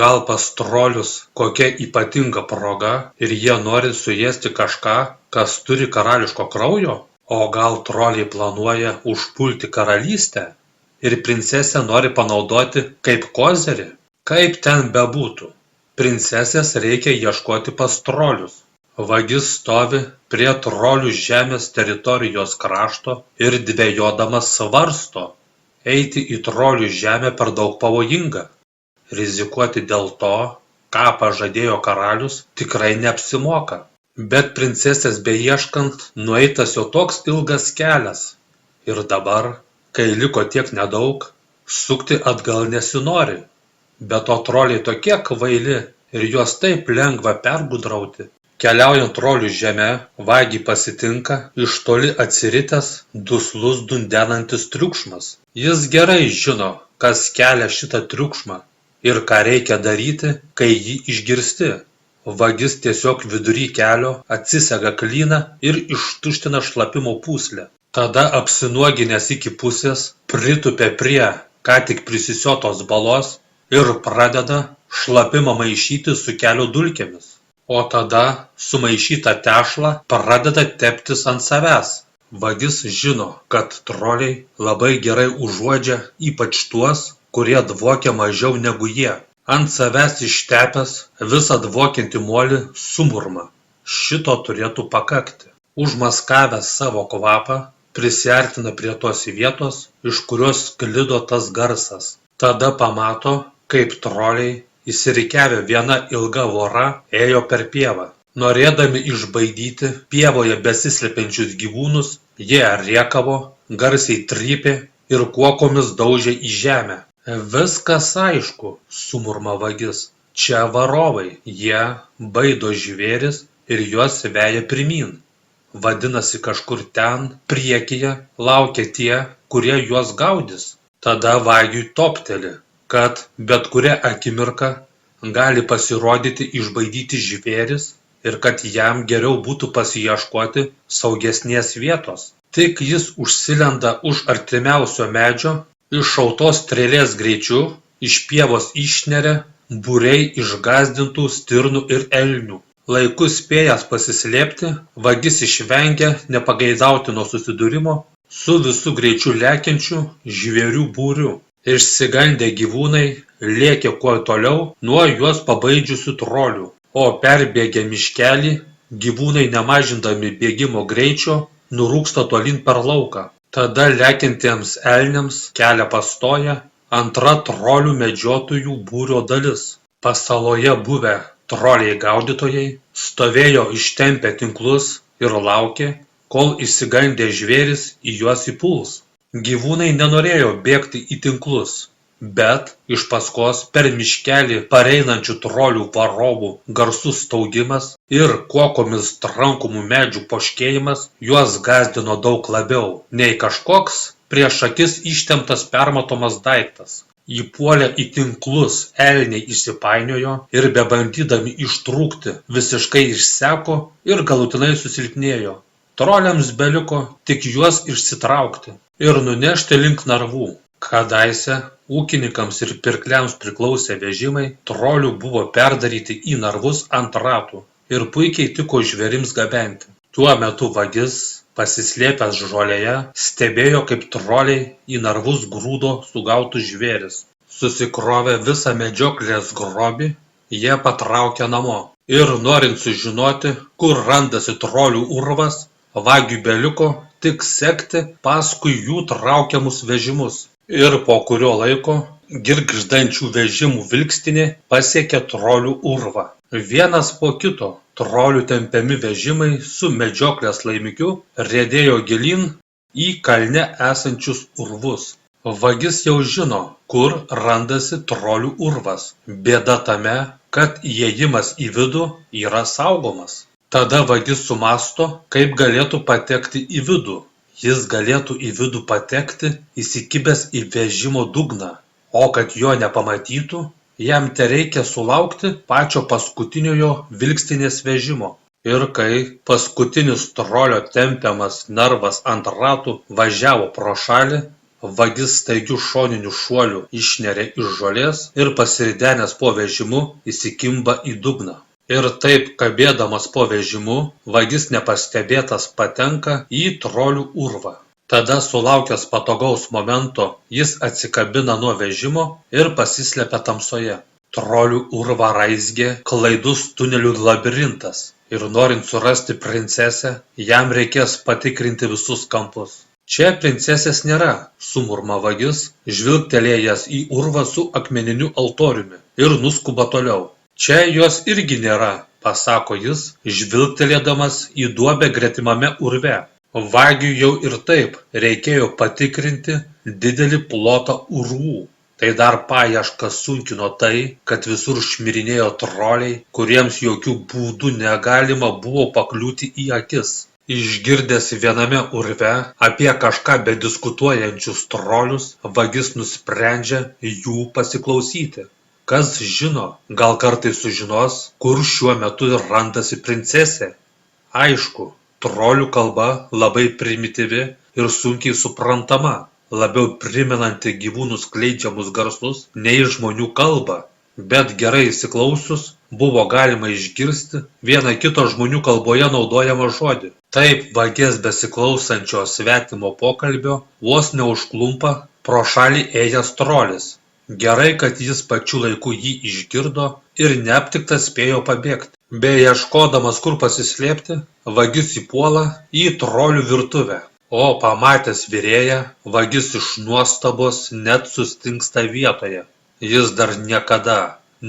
Gal pas trolius kokia ypatinga proga ir jie nori suėsti kažką, kas turi karališko kraujo? O gal troliai planuoja užpulti karalystę ir princesę nori panaudoti kaip kozerį? Kaip ten bebūtų, princesės reikia ieškoti pas trolius. Vagis stovi prie trolių žemės teritorijos krašto ir dvejodamas svarsto, eiti į trolių žemę per daug pavojinga. Rizikuoti dėl to, ką pažadėjo karalius, tikrai neapsimoka. Bet princesės beieškant, nueitas jau toks ilgas kelias. Ir dabar, kai liko tiek nedaug, sukti atgal nesinori. Be to troliai tokie kvaili ir juos taip lengva pergudrauti. Keliaujant trolių žeme, vagį pasitinka iš toli atsiritęs, duslus dundenantis triukšmas. Jis gerai žino, kas kelia šitą triukšmą ir ką reikia daryti, kai jį išgirsti. Vagis tiesiog vidury kelio atsisega klyną ir ištuština šlapimo pūslę. Tada apsinuoginęs iki pusės pritupia prie ką tik prisisiotos balos ir pradeda šlapimą maišyti su kelio dulkėmis. O tada sumaišytą tešlą pradeda teptis ant savęs. Vagis žino, kad troliai labai gerai užuodžia ypač tuos, kurie dvokia mažiau negu jie. Ant savęs ištepęs visą dvokiantį molį sumurma. Šito turėtų pakakti. Užmaskavęs savo kvapą, prisiartina prie tos vietos, iš kurios sklido tas garsas. Tada pamato, kaip troliai įsirikiavę viena ilga vora ėjo per pievą. Norėdami išbaidyti pievoje besislepiančius gyvūnus, jie rėkavo, garsiai trypė ir kuokomis daužė į žemę. Viskas aišku, sumurma vagis. Čia varovai, jie baido žvėris ir juos veja pirmyn. Vadinasi, kažkur ten, priekyje, laukia tie, kurie juos gaudys. Tada vagiui topteli, kad bet kurią akimirką gali pasirodyti išbaidyti žvėris ir kad jam geriau būtų pasiieškoti saugesnės vietos. Tik jis užsilenda už artimiausio medžio, iššautos strėlės greičiu iš pievos išneria būriai išgąsdintų stirnų ir elnių. Laiku spėjęs pasislėpti, vagis išvengia nepageidautino susidūrimo su visu greičiu lekiančiu žvėrių būriu. Išsigandę gyvūnai lėkė kuo toliau nuo juos pabaidžiusių trolių, o perbėgę miškelį gyvūnai nemažindami bėgimo greičio nurūksta tolyn per lauką. Tada lekiantiems elniams kelią pastoja antra trolių medžiotojų būrio dalis. Pasaloje buvę troliai gaudytojai stovėjo ištempę tinklus ir laukė, kol išsigandę žvėris į juos įpuls. Gyvūnai nenorėjo bėgti į tinklus, bet iš paskos per miškelį pareinančių trolių varovų garsus staugimas ir kuokomis trankomų medžių poškėjimas juos gąsdino daug labiau nei kažkoks prieš akis ištemptas permatomas daiktas. Įpuolę į tinklus elniai įsipainiojo ir bebandydami ištrūkti visiškai išseko ir galutinai susilpnėjo. Troliams beliko tik juos išsitraukti ir nunešti link narvų. Kadaise ūkininkams ir pirkliams priklausę vežimai trolių buvo perdaryti į narvus ant ratų ir puikiai tiko žvėrims gabenti. Tuo metu vagis, pasislėpęs žolėje, stebėjo, kaip troliai į narvus grūdo sugautus žvėris. Susikrovę visą medžioklės grobį, jie patraukė namo. Ir norint sužinoti, kur randasi trolių urvas, vagiui beliko tik sekti paskui jų traukiamus vežimus. Ir po kurio laiko girgždančių vežimų vilkstinė pasiekė trolių urvą. Vienas po kito trolių tempiami vežimai su medžioklės laimikiu riedėjo gilyn į kalne esančius urvus. Vagis jau žino, kur randasi trolių urvas. Bėda tame, kad įėjimas į vidų yra saugomas. Tada vagis sumąsto, kaip galėtų patekti į vidų. Jis galėtų į vidų patekti įsikibęs į vežimo dugną, o kad jo nepamatytų, jam tereikia sulaukti pačio paskutiniojo vilkstinės vežimo. Ir kai paskutinis trolio tempiamas narvas ant ratų važiavo pro šalį, vagis staigiu šoniniu šuoliu išneria iš žolės ir pasiridenęs po vežimu įsikimba į dugną. Ir taip kabėdamas po vežimu, vagis nepastebėtas patenka į trolių urvą. Tada sulaukęs patogaus momento, jis atsikabina nuo vežimo ir pasislepia tamsoje. Trolių urvą raizgė klaidus tunelių labirintas. ir norint surasti princesę, jam reikės patikrinti visus kampus. Čia princesės nėra, sumurma vagis, žvilgtelėjęs į urvą su akmeniniu altoriumi ir nuskuba toliau. Čia jos irgi nėra, pasako jis, žvilgtelėdamas į duobę gretimame urve. Vagiui jau ir taip reikėjo patikrinti didelį plotą urvų. Tai dar paiešką sunkino tai, kad visur šmirinėjo troliai, kuriems jokių būdų negalima buvo pakliūti į akis. Išgirdęs viename urve apie kažką bediskutuojančius trolius, vagis nusprendžia jų pasiklausyti. Kas žino, gal kartais sužinos, kur šiuo metu randasi princesė. Aišku, trolių kalba labai primityvi ir sunkiai suprantama, labiau primenanti gyvūnų skleidžiamus garsus nei žmonių kalbą, bet gerai įsiklausius buvo galima išgirsti vieną kito žmonių kalboje naudojamą žodį. Taip vagės besiklausančio svetimo pokalbio vos neužklumpa pro šalį ėjęs trolis. Gerai, kad jis pačiu laiku jį išgirdo ir neaptiktas spėjo pabėgti. Beieškodamas kur pasislėpti, vagis įpuola į trolių virtuvę. O pamatęs virėją, vagis iš nuostabos net sustingsta vietoje. Jis dar niekada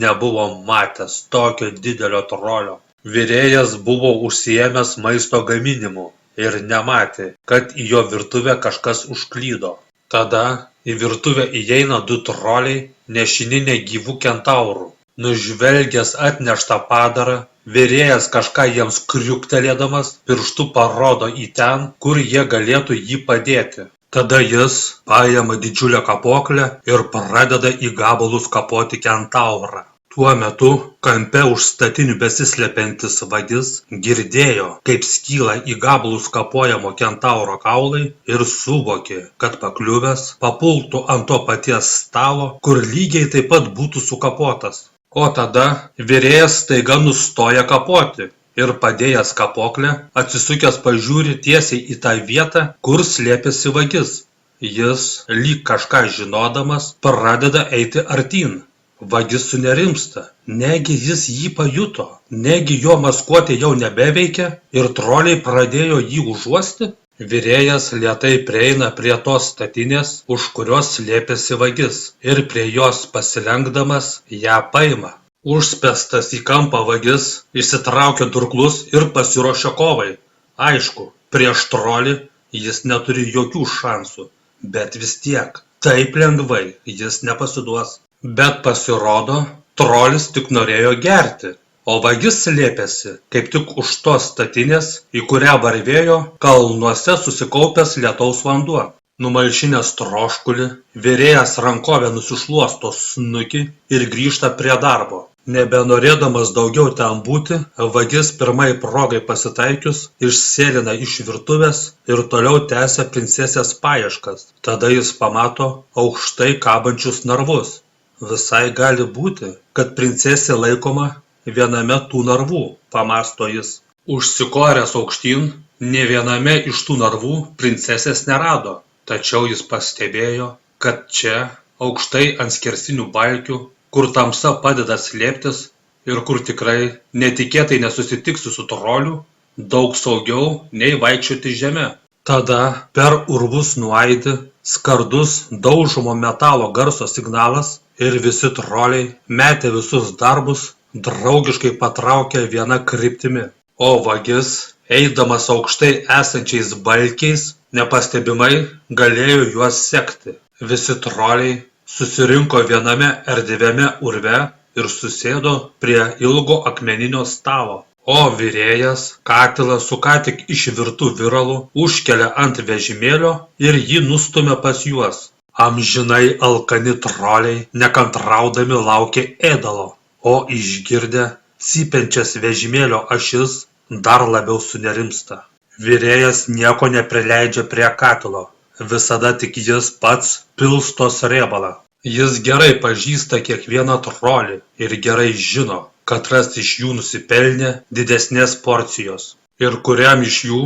nebuvo matęs tokio didelio trolio. Virėjas buvo užsiėmęs maisto gaminimu ir nematė, kad į jo virtuvę kažkas užklydo. Tada į virtuvę įeina du troliai, nešini negyvų kentaurų. Nužvelgęs atneštą padarą, virėjas kažką jiems kriuktelėdamas pirštu parodo į ten, kur jie galėtų jį padėti. Tada jis paima didžiulę kapoklę ir pradeda į gabalus kapoti kentaurą. Tuo metu kampe už statinių besislepiantis vagis girdėjo, kaip skyla į gabalus kapojamo kentauro kaulai ir suvokė, kad pakliuvęs papultų ant to paties stalo, kur lygiai taip pat būtų sukapotas. O tada virėjas staiga nustoja kapoti ir padėjęs kapoklę, atsisukęs pažiūri tiesiai į tą vietą, kur slėpėsi vagis. Jis, lyg kažką žinodamas, pradeda eiti artyn. Vagis sunerimsta, negi jis jį pajuto, negi jo maskuotė jau nebeveikia ir troliai pradėjo jį užuosti. Virėjas lėtai prieina prie tos statinės, už kurios slėpėsi vagis, ir prie jos pasilenkdamas ją paima. Užspęstas į kampą vagis išsitraukia durklus ir pasiruošia kovai. Aišku, prieš trolį jis neturi jokių šansų, bet vis tiek, taip lengvai jis nepasiduos. Bet pasirodo, trolis tik norėjo gerti, o vagis slėpėsi kaip tik už tos statinės, į kurią varvėjo kalnuose susikaupęs lietaus vanduo. Numalšinęs troškulį, virėjas rankovę nusišluosto snukį ir grįžta prie darbo. Nebenorėdamas daugiau ten būti, vagis pirmai progai pasitaikius išsėlina iš virtuvės ir toliau tęsia princesės paieškas. Tada jis pamato aukštai kabančius narvus. Visai gali būti, kad princesė laikoma viename tų narvų, pamąsto jis. Užsikoręs aukštyn, nė viename iš tų narvų princesės nerado, tačiau jis pastebėjo, kad čia, aukštai ant skersinių balkių, kur tamsa padeda slėptis ir kur tikrai netikėtai nesusitiksi su troliu, daug saugiau nei vaikščioti žeme. Tada per urvus nuaidi skardus daužomo metalo garso signalas ir visi troliai metė visus darbus, draugiškai patraukė viena kryptimi. O vagis, eidamas aukštai esančiais balkiais, nepastebimai galėjo juos sekti. Visi troliai susirinko viename erdviame urve ir susėdo prie ilgo akmeninio stalo. O virėjas katilą su ką tik išvirtų viralu užkelia ant vežimėlio ir jį nustumia pas juos. Amžinai alkani troliai nekantraudami laukė ėdalo, o išgirdę cypiančias vežimėlio ašis dar labiau sunerimsta. Virėjas nieko neprileidžia prie katilo, visada tik jis pats pilstos riebalą. Jis gerai pažįsta kiekvieną trolį ir gerai žino, katras iš jų nusipelnė didesnės porcijos ir kuriam iš jų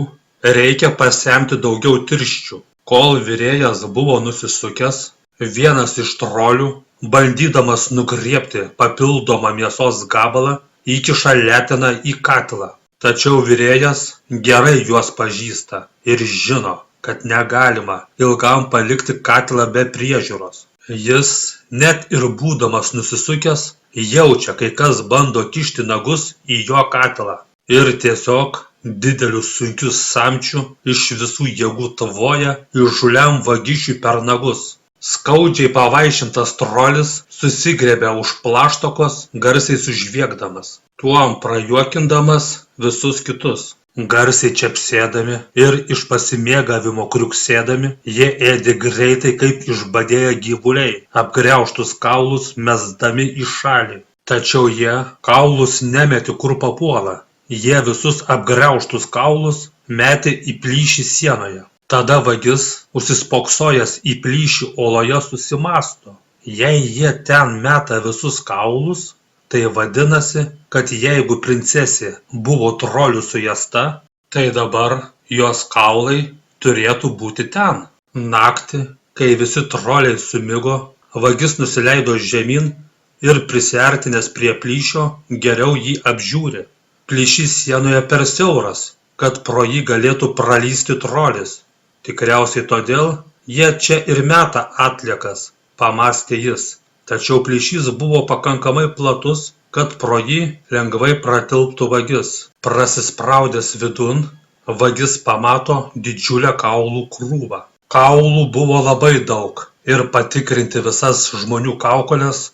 reikia pasemti daugiau tirščių. Kol virėjas buvo nusisukęs, vienas iš trolių, bandydamas nugriebti papildomą mėsos gabalą, įkiša leteną į katilą. Tačiau virėjas gerai juos pažįsta ir žino, kad negalima ilgam palikti katilą be priežiūros. Jis, net ir būdamas nusisukęs, jaučia, kai kas bando kišti nagus į jo katilą. Ir tiesiog dideliu sunkiu samčiu iš visų jėgų tvoja įžūliam vagišiui per nagus. Skaudžiai pavaišintas trolis susigriebia už plaštokos, garsiai sužviegdamas, tuom prajuokindamas visus kitus. Garsiai čepsėdami ir iš pasimėgavimo kriuksėdami, jie ėdė greitai kaip išbadėję gyvuliai, apgriaužtus kaulus mesdami į šalį. Tačiau jie kaulus nemetė kur papuola, jie visus apgriaužtus kaulus metė į plyšį sienoje. Tada vagis, užsispoksojęs į plyšį oloje, susimąsto. Jei jie ten meta visus kaulus, tai vadinasi, kad jeigu princesė buvo trolių suėsta, tai dabar jos kaulai turėtų būti ten. Naktį, kai visi troliai sumigo, vagis nusileido žemyn ir prisiartinęs prie plyšio geriau jį apžiūri. Plyšys sienoje per siauras, kad pro jį galėtų pralysti trolis. Tikriausiai todėl jie čia ir meta atliekas, pamastė jis. Tačiau plyšys buvo pakankamai platus, kad pro jį lengvai pratilptų vagis. Prasispraudęs vidun, vagis pamato didžiulę kaulų krūvą. Kaulų buvo labai daug ir patikrinti visas žmonių kaukoles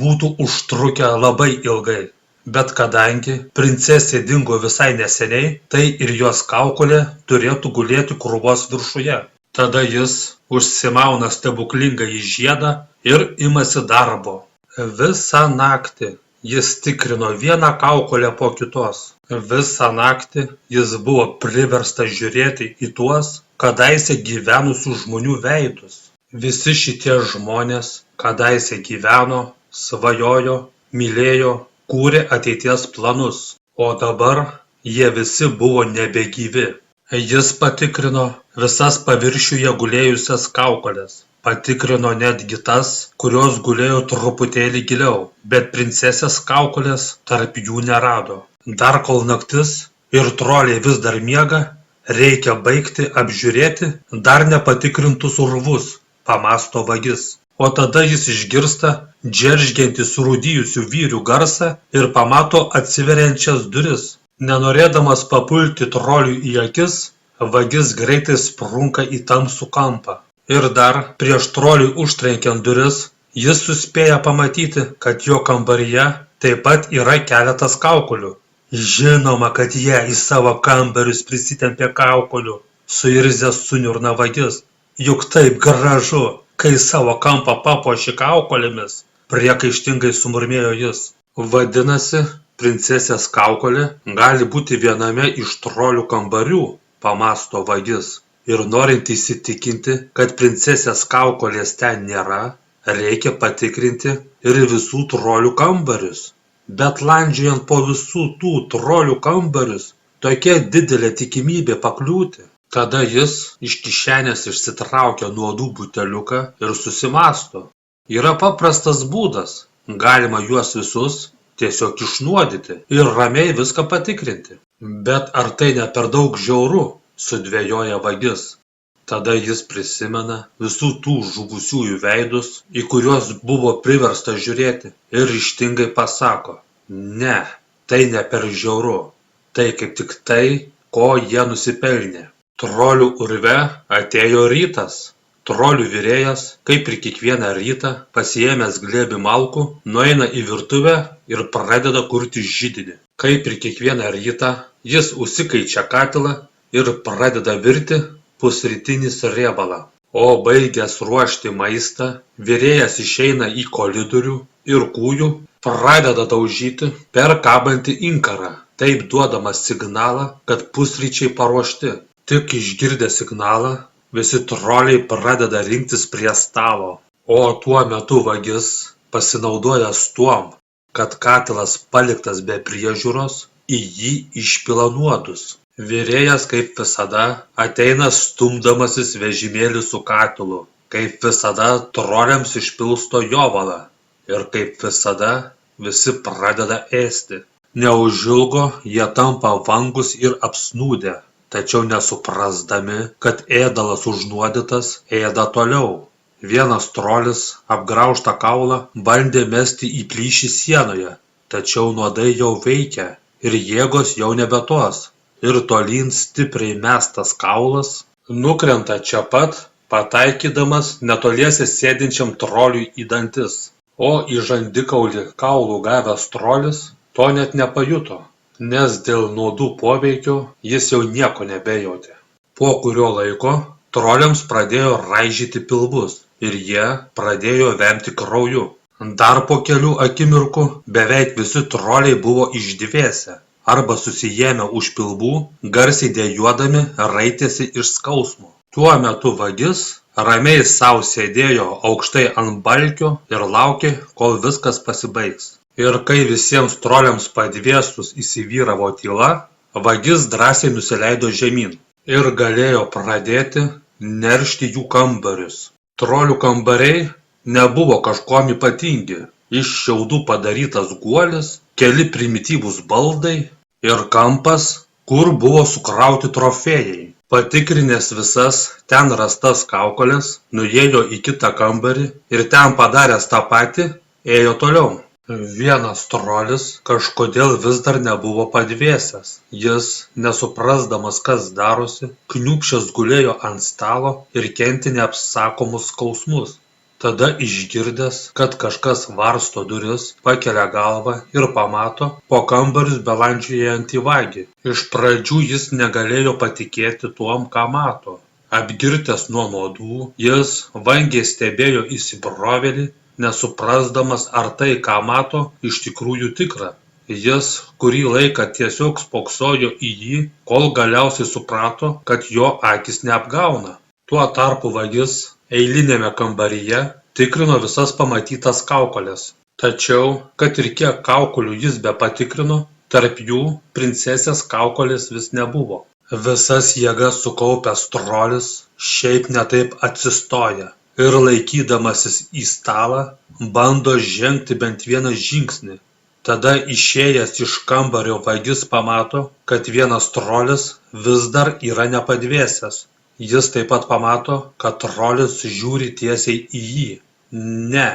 būtų užtrukę labai ilgai. Bet kadangi princesė dingo visai neseniai, tai ir jos kaukolė turėtų gulėti krūvos viršuje. Tada jis užsimauna stebuklingąjį žiedą ir imasi darbo. Visą naktį jis tikrino vieną kaukolę po kitos. Visą naktį jis buvo priverstas žiūrėti į tuos kadaise gyvenusių žmonių veidus. Visi šitie žmonės kadaise gyveno, svajojo, mylėjo, kūrė ateities planus, o dabar jie visi buvo nebegyvi. Jis patikrino visas paviršiuje gulėjusias kaukoles, patikrino netgi tas, kurios gulėjo truputėlį giliau, bet princesės kaukolės tarp jų nerado. Dar kol naktis ir troliai vis dar miega, reikia baigti apžiūrėti dar nepatikrintus urvus, pamasto vagis. O tada jis išgirsta džeržgiantį surūdijusių vyrių garsą ir pamato atsiveriančias duris. Nenorėdamas papulti troliui į akis, vagis greitai sprunka į tamsų kampą. Ir dar prieš troliui užtrenkiant duris, jis suspėja pamatyti, kad jo kambaryje taip pat yra keletas kaukolių. Žinoma, kad jie į savo kambarius prisitempė kaukolių, suirzęs suniurna vagis. Juk taip gražu, kai savo kampą papuoši kaukolėmis, priekaištingai sumurmėjo jis. Vadinasi, princesės kaukolė gali būti viename iš trolių kambarių, pamasto vagis. Ir norint įsitikinti, kad princesės kaukolės ten nėra, reikia patikrinti ir visų trolių kambarius. Bet landžiojant po visų tų trolių kambarius, tokia didelė tikimybė pakliūti. Tada jis iš kišenės išsitraukia nuodų buteliuką ir susimąsto. Yra paprastas būdas, galima juos visus tiesiog išnuodyti ir ramiai viską patikrinti. Bet ar tai ne per daug žiauru, sudvejoja vagis. Tada jis prisimena visų tų žuvusiųjų veidus, į kuriuos buvo priverstas žiūrėti, ir ryžtingai pasako: ne, tai ne per žiauru, tai kaip tik tai, ko jie nusipelnė. Trolių urve atėjo rytas. Trolių virėjas, kaip ir kiekvieną rytą, pasiėmęs glėbį malkų, nueina į virtuvę ir pradeda kurti židinį. Kaip ir kiekvieną rytą, jis užsikaičia katilą ir pradeda virti pusrytinį riebalą. O baigęs ruošti maistą, virėjas išeina į koridorių ir kūju pradeda daužyti per kabantį inkarą, taip duodamas signalą, kad pusryčiai paruošti. Tik išgirdę signalą, visi troliai pradeda rinktis prie stalo, o tuo metu vagis, pasinaudojęs tuom, kad katilas paliktas be priežiūros, į jį išpila nuodus. Virėjas, kaip visada, ateina stumdamasis vežimėlį su katilu, kaip visada troliams išpilsto jovalą ir kaip visada visi pradeda ėsti. Neužilgo jie tampa vangūs ir apsnūdę, tačiau nesuprasdami, kad ėdalas užnuodytas, ėda toliau. Vienas trolis apgraužtą kaulą bandė mesti į plyšį sienoje, tačiau nuodai jau veikia ir jėgos jau nebe tos. Ir tolyn stipriai mestas kaulas nukrenta čia pat, pataikydamas netoliese sėdinčiam troliui į dantis. O į žandikaulį kaulų gavęs trolis to net nepajuto, nes dėl nuodų poveikio jis jau nieko nebejautė. Po kurio laiko troliams pradėjo raižyti pilvus ir jie pradėjo vemti krauju. Dar po kelių akimirkų beveik visi troliai buvo išdvėsę arba susiėmę už pilvų, garsiai dejuodami raitėsi iš skausmo. Tuo metu vagis ramiai sau sėdėjo aukštai ant balkio ir laukė, kol viskas pasibaigs. Ir kai visiems troliams padvėsus įsivyravo tyla, vagis drąsiai nusileido žemyn ir galėjo pradėti neršti jų kambarius. Trolių kambariai nebuvo kažkuom ypatingi. Iš šiaudų padarytas guolis, keli primityvūs baldai ir kampas, kur buvo sukrauti trofėjai. Patikrinęs visas ten rastas kaukoles, nuėjo į kitą kambarį ir ten padaręs tą patį, ėjo toliau. Vienas trolis kažkodėl vis dar nebuvo padvėsęs. Jis, nesuprasdamas, kas darosi, kniūbsčias gulėjo ant stalo ir kentė neapsakomus skausmus. Tada išgirdęs, kad kažkas varsto duris, pakelia galvą ir pamato po kambarius belandžiojantį vagį. Iš pradžių jis negalėjo patikėti tuom, ką mato. Apgirtęs nuo nuodų, jis vangiai stebėjo įsibrovėlį, nesuprasdamas, ar tai, ką mato, iš tikrųjų tikra. Jis kurį laiką tiesiog spoksojo į jį, kol galiausiai suprato, kad jo akis neapgauna. Tuo tarpu vagis eiliniame kambaryje tikrino visas pamatytas kaukoles. Tačiau, kad ir kiek kaukolių jis bepatikrino, tarp jų princesės kaukolės vis nebuvo. Visas jėgas sukaupęs trolis šiaip ne taip atsistoja ir laikydamasis į stalą bando žengti bent vieną žingsnį. Tada išėjęs iš kambario vagis pamato, kad vienas trolis vis dar yra nepadvėsęs. Jis taip pat pamato, kad trolis žiūri tiesiai į jį. Ne,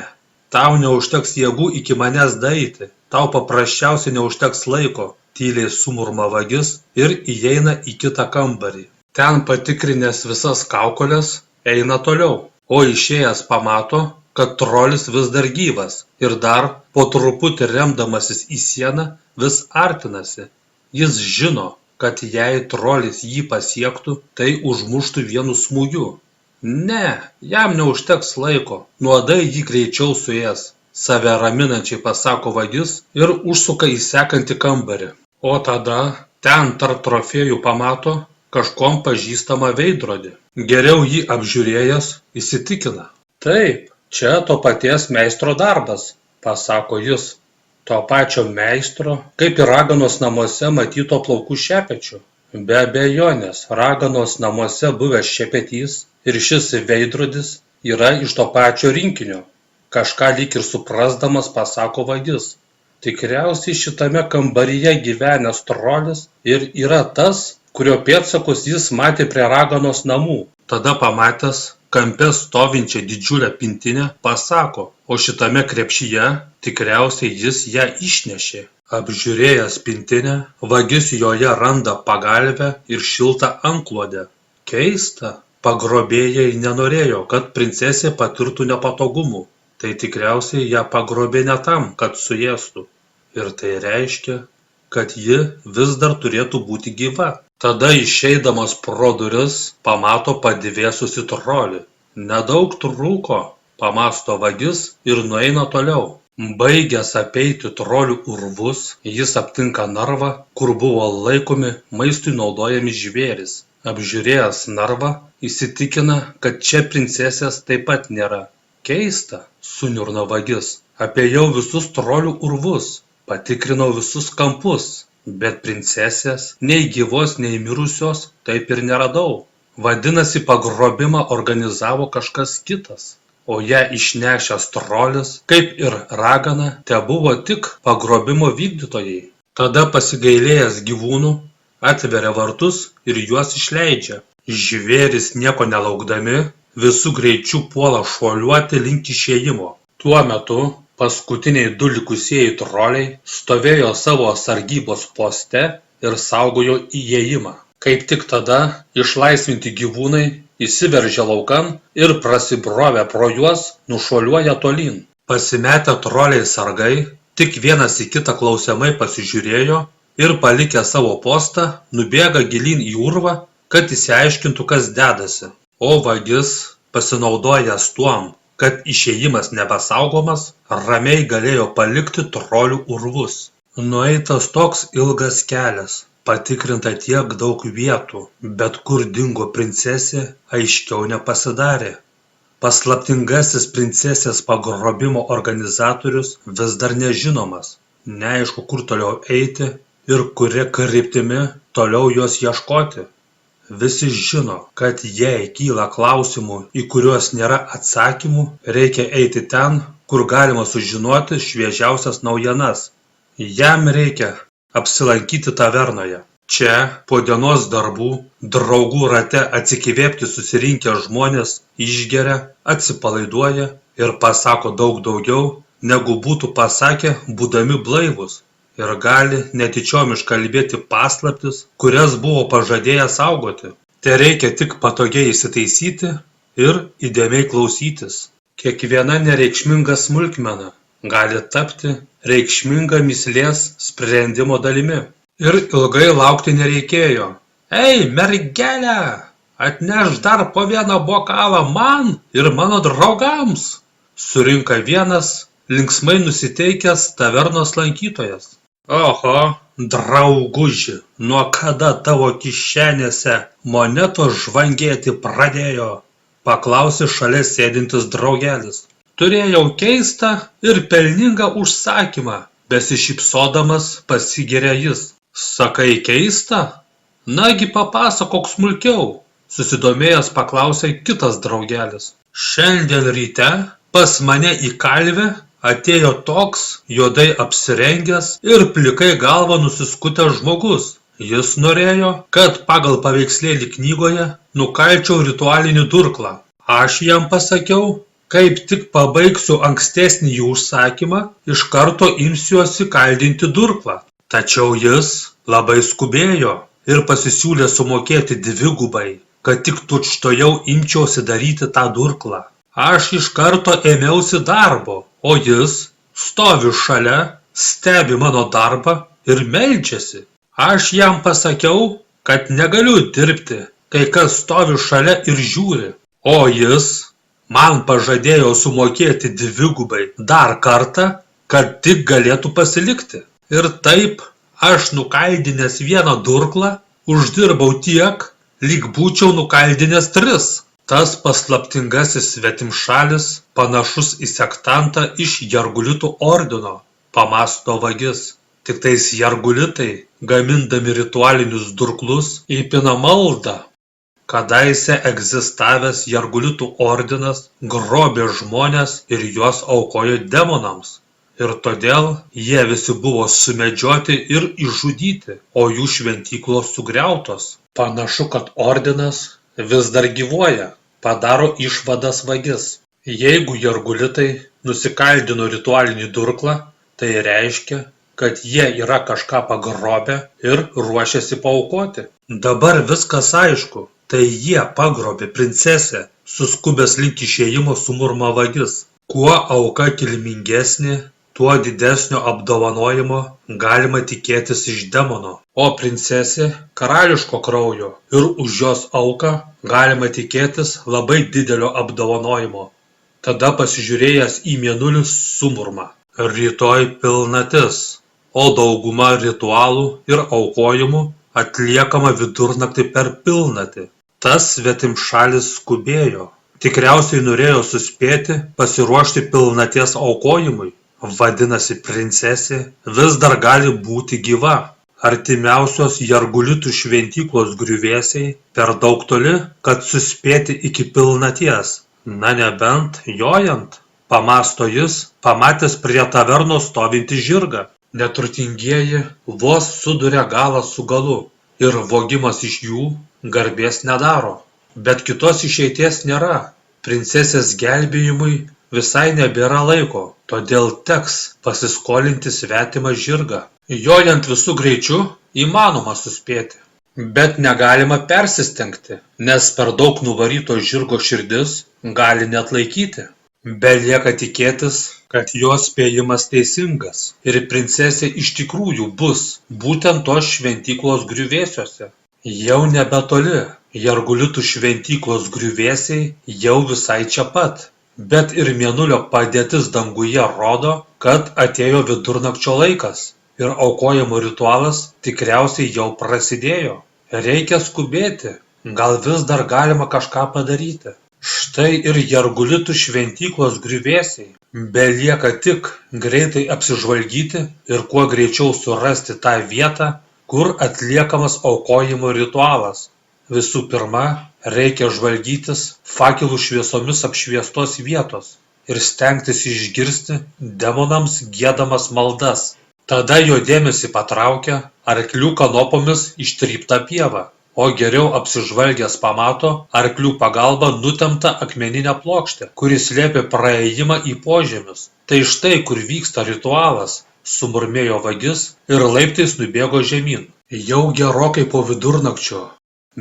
tau neužteks jėgų iki manęs daeiti, tau paprasčiausiai neužteks laiko, tyliai sumurma vagis ir įeina į kitą kambarį. Ten patikrinęs visas kaukoles, eina toliau. O išėjęs pamato, kad trolis vis dar gyvas ir dar po truputį remdamasis į sieną vis artinasi. Jis žino, kad jei trolis jį pasiektų, tai užmuštų vienu smūgiu. Ne, jam neužteks laiko, nuodai jį greičiau suės, save raminančiai pasako vagis ir užsuka į sekantį kambarį. O tada ten tarp trofėjų pamato kažkuom pažįstamą veidrodį. Geriau jį apžiūrėjęs įsitikina. Taip, čia to paties meistro darbas, pasako jis. To pačio meistro, kaip ir raganos namuose matyto plaukų šepečių. Be abejonės, raganos namuose buvęs šepetys ir šis veidrodis yra iš to pačio rinkinio. Kažką lyg ir suprasdamas pasako vagis. Tikriausiai šitame kambaryje gyvenęs trolis ir yra tas, kurio pėdsakus jis matė prie raganos namų. Tada pamatęs kampe stovinčią didžiulę pintinę, pasako, o šitame krepšyje tikriausiai jis ją išnešė. Apžiūrėjęs pintinę, vagis joje randa pagalvę ir šiltą antklodę. Keista, pagrobėjai nenorėjo, kad princesė patirtų nepatogumų. Tai tikriausiai ją pagrobė ne tam, kad suėstų. Ir tai reiškia, kad ji vis dar turėtų būti gyva. Tada išeidamas pro duris pamato padvėsusį trolį. Nedaug trūko, pamąsto vagis ir nueina toliau. Baigęs apeiti trolių urvus, jis aptinka narvą, kur buvo laikomi maistui naudojami žvėrys. Apžiūrėjęs narvą, įsitikina, kad čia princesės taip pat nėra. Keista, suniurna vagis. Apėjau visus trolių urvus, patikrinau visus kampus. Bet princesės, nei gyvos, nei mirusios, taip ir neradau. Vadinasi, pagrobimą organizavo kažkas kitas. O ją išnešęs trolis, kaip ir ragana, tebuvo tik pagrobimo vykdytojai. Tada pasigailėjęs gyvūnų, atveria vartus ir juos išleidžia. Žvėrys nieko nelaukdami, visu greičiu puola šuoliuoti link išėjimo. Tuo metu paskutiniai 2 likusieji troliai stovėjo savo sargybos poste ir saugojo įėjimą. Kaip tik tada išlaisvinti gyvūnai įsiveržia laukan ir prasibrovę pro juos nušuoliuoja tolyn. Pasimetę troliai sargai tik vienas į kitą klausiamai pasižiūrėjo ir palikę savo postą nubėga gilyn į urvą, kad išsiaiškintų, kas dedasi. O vagis, pasinaudojęs tuom, kad išėjimas nebesaugomas, ramiai galėjo palikti trolių urvus. Nueitas toks ilgas kelias. Patikrinta tiek daug vietų, bet kur dingo princesė, aiškiau nepasidarė. Paslaptingasis princesės pagrobimo organizatorius vis dar nežinomas. Neaišku, kur toliau eiti ir kuria kryptimi toliau jos ieškoti. Visi žino, kad jei kyla klausimų, į kuriuos nėra atsakymų, reikia eiti ten, kur galima sužinoti šviežiausias naujienas. Jam reikia apsilankyti tavernoje. Čia, po dienos darbų, draugų rate atsikvėpti susirinkę žmonės išgeria, atsipalaiduoja ir pasako daug daugiau, negu būtų pasakę, būdami blaivūs. Ir gali netyčiom iškalbėti paslaptis, kurias buvo pažadėję saugoti. Tai reikia tik patogiai įsitaisyti ir įdėmiai klausytis. Kiekviena nereikšminga smulkmena gali tapti reikšminga mįslės sprendimo dalimi. Ir ilgai laukti nereikėjo. Ei, mergelė, atneš dar po vieną bokalą man ir mano draugams, surinka vienas linksmai nusiteikęs tavernos lankytojas. Oho, drauguži, nuo kada tavo kišenėse monetos žvangėti pradėjo? Paklausė šalia sėdintis draugelis. Turėjau keistą ir pelningą užsakymą, besišypsodamas pasigyrė jis. Sakai keistą? Nagi papasakok smulkiau, susidomėjęs paklausė kitas draugelis. Šiandien ryte pas mane į kalvę atėjo toks juodai apsirengęs ir plikai galvą nusiskutęs žmogus. Jis norėjo, kad pagal paveikslėlį knygoje nukalčiau ritualinį durklą. Aš jam pasakiau, kaip tik pabaigsiu ankstesnį jų užsakymą, iš karto imsiuosi kaldinti durklą. Tačiau jis labai skubėjo ir pasisiūlė sumokėti 2, kad tik tučtuojau imčiausi daryti tą durklą. Aš iš karto ėmiausi darbo, o jis stovi šalia, stebi mano darbą ir meldžiasi. Aš jam pasakiau, kad negaliu dirbti, kai kas stovi šalia ir žiūri, o jis man pažadėjo sumokėti 2 dar kartą, kad tik galėtų pasilikti. Ir taip aš nukaldinęs vieną durklą, uždirbau tiek, lyg būčiau nukaldinęs 3. Tas paslaptingasis svetimšalis panašus į sektantą iš Jargulitų ordino, pamąsto vagis. Tiktais Jargulitai, gamindami ritualinius durklus, įpina maldą. Kadaise egzistavęs Jargulitų ordinas grobė žmones ir juos aukojo demonams. Ir todėl jie visi buvo sumedžioti ir išžudyti, o jų šventyklos sugriautos. Panašu, kad ordinas vis dar gyvuoja, padaro išvadas vagis. Jeigu Jargulitai nusikaldino ritualinį durklą, tai reiškia, kad jie yra kažką pagrobę ir ruošiasi paaukoti. Dabar viskas aišku. Tai jie pagrobė princesę, suskubęs link išėjimo sumurma vagis. Kuo auka kilmingesnė, tuo didesnio apdovanojimo galima tikėtis iš demono. O princesė karališko kraujo ir už jos auką galima tikėtis labai didelio apdovanojimo. Tada pasižiūrėjęs į mėnulį sumurma. Rytoj pilnatis, o dauguma ritualų ir aukojimų atliekama vidurnaktį per pilnatį. Tas svetimšalis skubėjo. Tikriausiai norėjo suspėti pasiruošti pilnaties aukojimui. Vadinasi, princesė vis dar gali būti gyva. Artimiausios Jargulitų šventyklos griuvėsiai per daug toli, kad suspėti iki pilnaties. Na nebent jojant, pamąsto jis, pamatęs prie tavernos stovintį žirgą. Neturtingieji vos suduria galą su galu ir vogimas iš jų garbės nedaro. Bet kitos išeities nėra. Princesės gelbėjimui visai nebėra laiko, todėl teks pasiskolinti svetimą žirgą. Jojant visų greičiu įmanoma suspėti. Bet negalima persistengti, nes per daug nuvaryto žirgo širdis gali neatlaikyti. Belieka tikėtis, kad jo spėjimas teisingas ir princesė iš tikrųjų bus būtent tos šventyklos griuvėsiuose. Jau nebetoli, Jargulitų šventyklos griuvėsiai jau visai čia pat. Bet ir mėnulio padėtis danguje rodo, kad atėjo vidurnakčio laikas ir aukojimo ritualas tikriausiai jau prasidėjo. Reikia skubėti, gal vis dar galima kažką padaryti. Štai ir Jargulitų šventyklos griuvėsiai. Belieka tik greitai apsižvalgyti ir kuo greičiau surasti tą vietą, kur atliekamas aukojimo ritualas. Visų pirma, reikia žvalgytis fakelų šviesomis apšviestos vietos ir stengtis išgirsti demonams giedamas maldas. Tada jo dėmesį patraukia arklių kanopomis ištrypta pieva, o geriau apsižvalgęs pamato arklių pagalba nutemptą akmeninę plokštę, kuri slėpė praėjimą į požemius. Tai štai kur vyksta ritualas, sumurmėjo vagis ir laiptais nubėgo žemyn. Jau gerokai po vidurnakčio.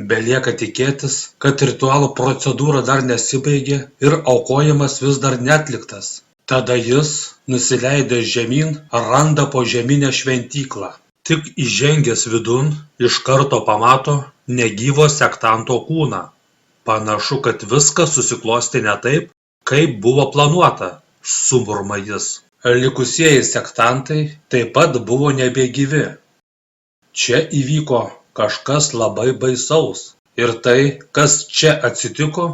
Belieka tikėtis, kad ritualo procedūra dar nesibaigė ir aukojimas vis dar neatliktas. Tada jis, nusileidęs žemyn, randa požeminę šventyklą. Tik įžengęs vidun, iš karto pamato negyvo sektanto kūną. Panašu, kad viskas susiklostė ne taip, kaip buvo planuota, sumurma jis. Likusieji sektantai taip pat buvo nebegyvi. Čia įvyko kažkas labai baisaus. Ir tai, kas čia atsitiko,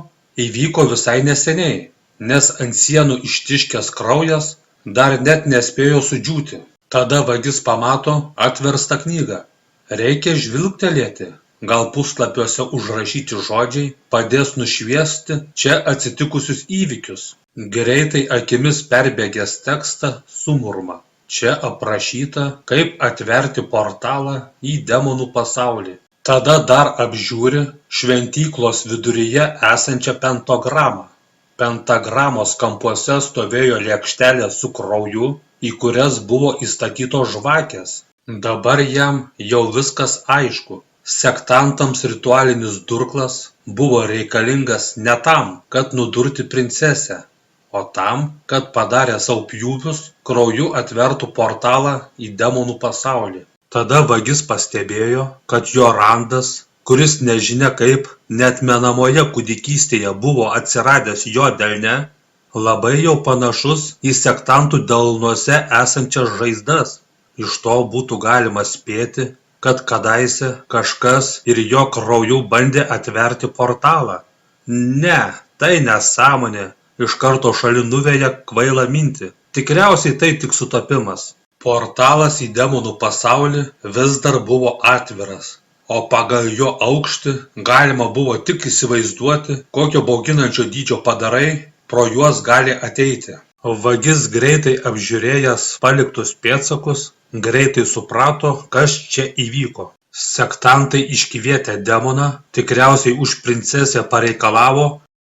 įvyko visai neseniai. Nes ant sienų ištiškęs kraujas dar net nespėjo sudžiūti. Tada vagis pamato atverstą knygą. Reikia žvilgtelėti, gal puslapiuose užrašyti žodžiai padės nušviesti čia atsitikusius įvykius. Greitai akimis perbėgęs tekstą sumurma. Čia aprašyta, kaip atverti portalą į demonų pasaulį. Tada dar apžiūri šventyklos viduryje esančią pentagramą. Pentagramos kampuose stovėjo lėkštelės su krauju, į kurias buvo įstatytos žvakės. Dabar jam jau viskas aišku. Sektantams ritualinis durklas buvo reikalingas ne tam, kad nudurti princesę, o tam, kad padarę savo pjūvius, krauju atvertų portalą į demonų pasaulį. Tada vagis pastebėjo, kad jo randas, kuris nežinia kaip neatmenamoje kūdikystėje buvo atsiradęs jo delne, labai jau panašus į sektantų delnuose esančias žaizdas. Iš to būtų galima spėti, kad kadaise kažkas ir jo krauju bandė atverti portalą. Ne, tai nesąmonė, iš karto šalin nuveja kvailą mintį. Tikriausiai tai tik sutapimas. Portalas į demonų pasaulį vis dar buvo atviras, o pagal jo aukštį galima buvo tik įsivaizduoti, kokio bauginančio dydžio padarai pro juos gali ateiti. Vagis greitai apžiūrėjęs paliktus pėdsakus, greitai suprato, kas čia įvyko. Sektantai iškvietę demoną tikriausiai už princesę pareikalavo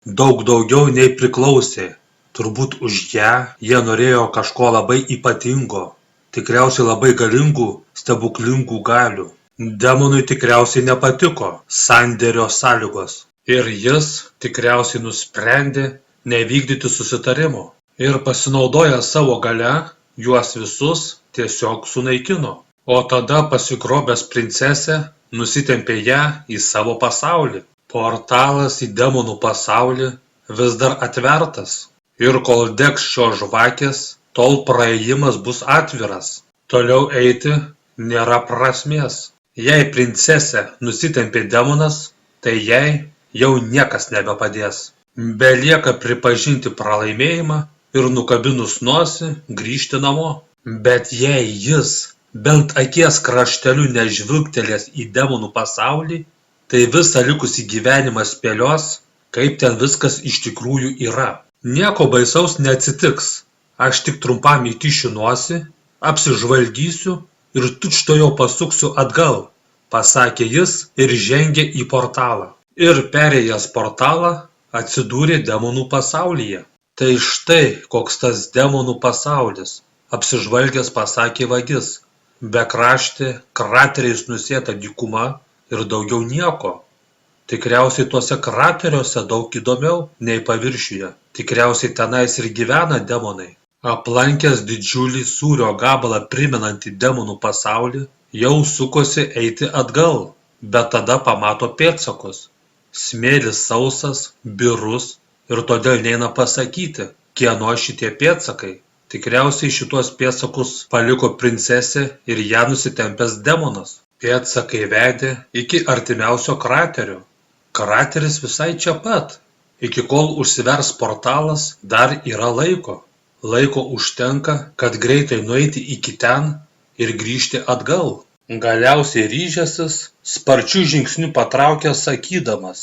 daug daugiau nei priklausė. Turbūt už ją jie norėjo kažko labai ypatingo, tikriausiai labai galingų, stebuklingų galių. Demonui tikriausiai nepatiko sandėrio sąlygos ir jis tikriausiai nusprendė nevykdyti susitarimo ir pasinaudojęs savo galia juos visus tiesiog sunaikino, o tada pasigrobęs princesę nusitempė ją į savo pasaulį. Portalas į demonų pasaulį vis dar atvertas ir kol degs šios žvakės, tol praėjimas bus atviras. Toliau eiti nėra prasmės. Jei princesę nusitempė demonas, tai jai jau niekas nebepadės. Belieka pripažinti pralaimėjimą ir nukabinus nosį grįžti namo. Bet jei jis bent akies krašteliu nežvilgtelės į demonų pasaulį, tai visą likusį gyvenimą spėlios, kaip ten viskas iš tikrųjų yra. Nieko baisaus neatsitiks. Aš tik trumpam įkišiu nosį Apsižvalgysiu ir tučtuojau pasuksiu atgal, pasakė jis ir žengė į portalą. Ir perėjęs portalą atsidūrė demonų pasaulyje. Tai štai koks tas demonų pasaulis, apsižvalgęs pasakė vagis. Bekraštė, krateriais nusėta dykuma ir daugiau nieko. Tikriausiai tuose krateriuose daug įdomiau nei paviršiuje. Tikriausiai tenais ir gyvena demonai. Aplankęs didžiulį sūrio gabalą primenantį demonų pasaulį, jau sukosi eiti atgal, bet tada pamato pėdsakus. Smėlis sausas, birus ir todėl neina pasakyti, kieno šitie pėdsakai. Tikriausiai šitos pėdsakus paliko princesė ir ją nusitempęs demonas. Pėdsakai vedė iki artimiausio kraterio. Krateris visai čia pat. Iki kol užsivers portalas, dar yra laiko. Laiko užtenka, kad greitai nueiti iki ten ir grįžti atgal. Galiausiai ryžęsis, sparčiu žingsniu patraukė sakydamas: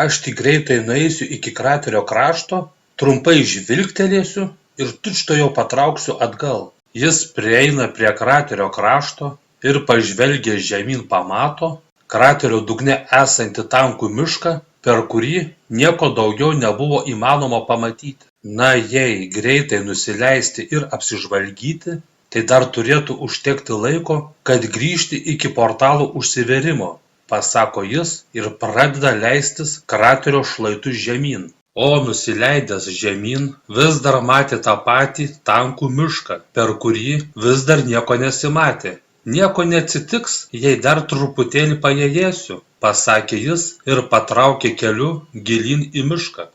aš tik greitai nueisiu iki kraterio krašto, trumpai žvilgtelėsiu ir tučtuojau patrauksiu atgal. Jis prieina prie kraterio krašto ir pažvelgęs žemyn pamato kraterio dugne esantį tankų mišką, per kurį nieko daugiau nebuvo įmanoma pamatyti. Na, jei greitai nusileisti ir apsižvalgyti, tai dar turėtų užtekti laiko, kad grįžti iki portalo užsivėrimo, pasako jis ir pradeda leistis kraterio šlaitu žemyn. O nusileidęs žemyn vis dar matė tą patį tankų mišką, per kurį vis dar nieko nesimatė. Nieko neatsitiks, jei dar truputėlį pajėjėsiu, pasakė jis ir patraukė keliu gilyn į mišką.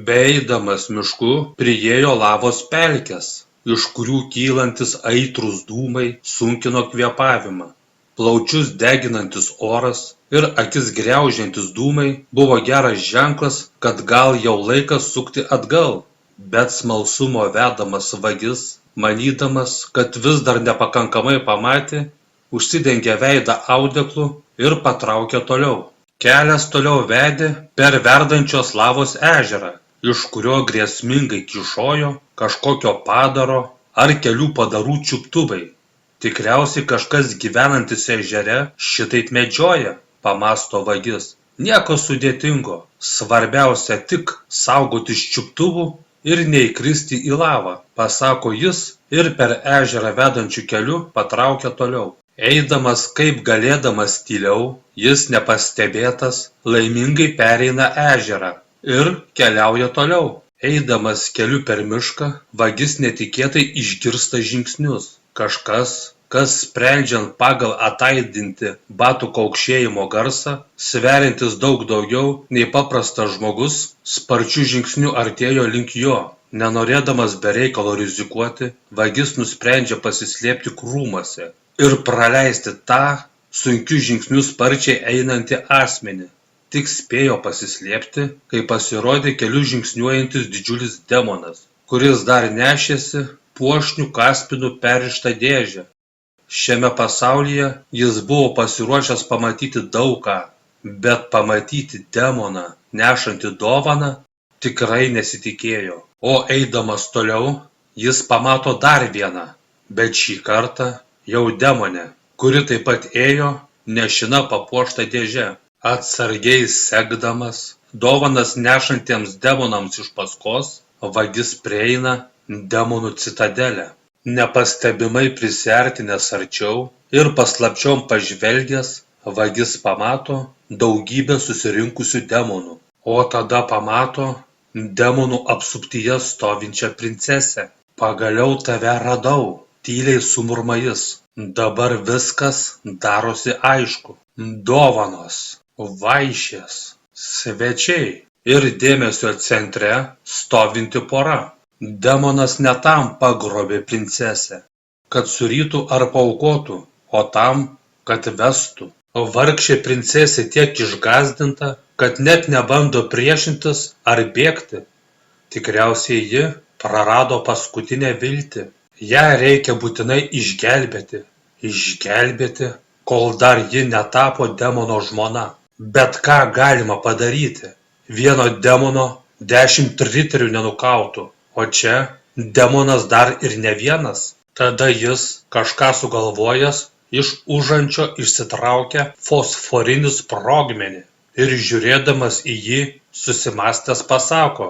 Beeidamas mišku priėjo lavos pelkes, iš kurių kylantis aitrūs dūmai sunkino kvėpavimą. Plaučius deginantis oras ir akis griaužiantis dūmai buvo geras ženklas, kad gal jau laikas sukti atgal. Bet smalsumo vedamas vagis, manydamas, kad vis dar nepakankamai pamatė, užsidengė veidą audeklu ir patraukė toliau. Kelias toliau vedė per verdančios lavos ežerą, iš kurio grėsmingai kyšojo kažkokio padaro ar kelių padarų čiuptuvai. Tikriausiai kažkas gyvenantis ežere šitaip medžioja, pamasto vagis. Nieko sudėtingo, svarbiausia tik saugotis čiuptuvų ir neįkristi į lavą, pasako jis ir per ežerą vedančių keliu patraukia toliau. Eidamas kaip galėdamas tyliau, jis nepastebėtas laimingai pereina ežerą ir keliauja toliau. Eidamas keliu per mišką, vagis netikėtai išgirsta žingsnius. Kažkas, kas sprendžiant pagal ataidinti batų kaukšėjimo garsą, sveriantis daug daugiau nei paprastas žmogus, sparčiu žingsniu artėjo link jo. Nenorėdamas be reikalo rizikuoti, vagis nusprendžia pasislėpti krūmuose ir praleisti tą sunkiu žingsniu sparčiai einantį asmenį. Tik spėjo pasislėpti, kai pasirodė keliu žingsniuojantis didžiulis demonas, kuris dar nešėsi puošnių kaspinų perrištą dėžę. Šiame pasaulyje jis buvo pasiruošęs pamatyti daug ką, bet pamatyti demoną nešantį dovaną tikrai nesitikėjo. O eidamas toliau, jis pamato dar vieną, bet šį kartą jau demonę, kuri taip pat ėjo nešina papuošta dėže. Atsargiai sekdamas dovanas nešantiems demonams iš paskos, vagis prieina demonų citadelę. Nepastebimai prisiartinęs arčiau ir paslapčiom pažvelgęs, vagis pamato daugybę susirinkusių demonų. O tada pamato demonų apsuptyje stovinčią princesę. Pagaliau tave radau, tyliai sumurma jis. Dabar viskas darosi aišku. Dovanos, vaišės, svečiai ir dėmesio centre stovinti pora. Demonas ne tam pagrobė princesę, kad surytų ar paaukotų, o tam, kad vestų. Vargšė princesė tiek išgąsdinta, kad net nebando priešintis ar bėgti. Tikriausiai ji prarado paskutinę viltį. Ją reikia būtinai išgelbėti, kol dar ji netapo demono žmona. Bet ką galima padaryti? Vieno demono 10 riterių nenukautų, o čia demonas dar ir ne vienas. Tada jis, kažką sugalvojęs, iš užančio išsitraukia fosforinį sprogmenį ir žiūrėdamas į jį susimąstęs pasako: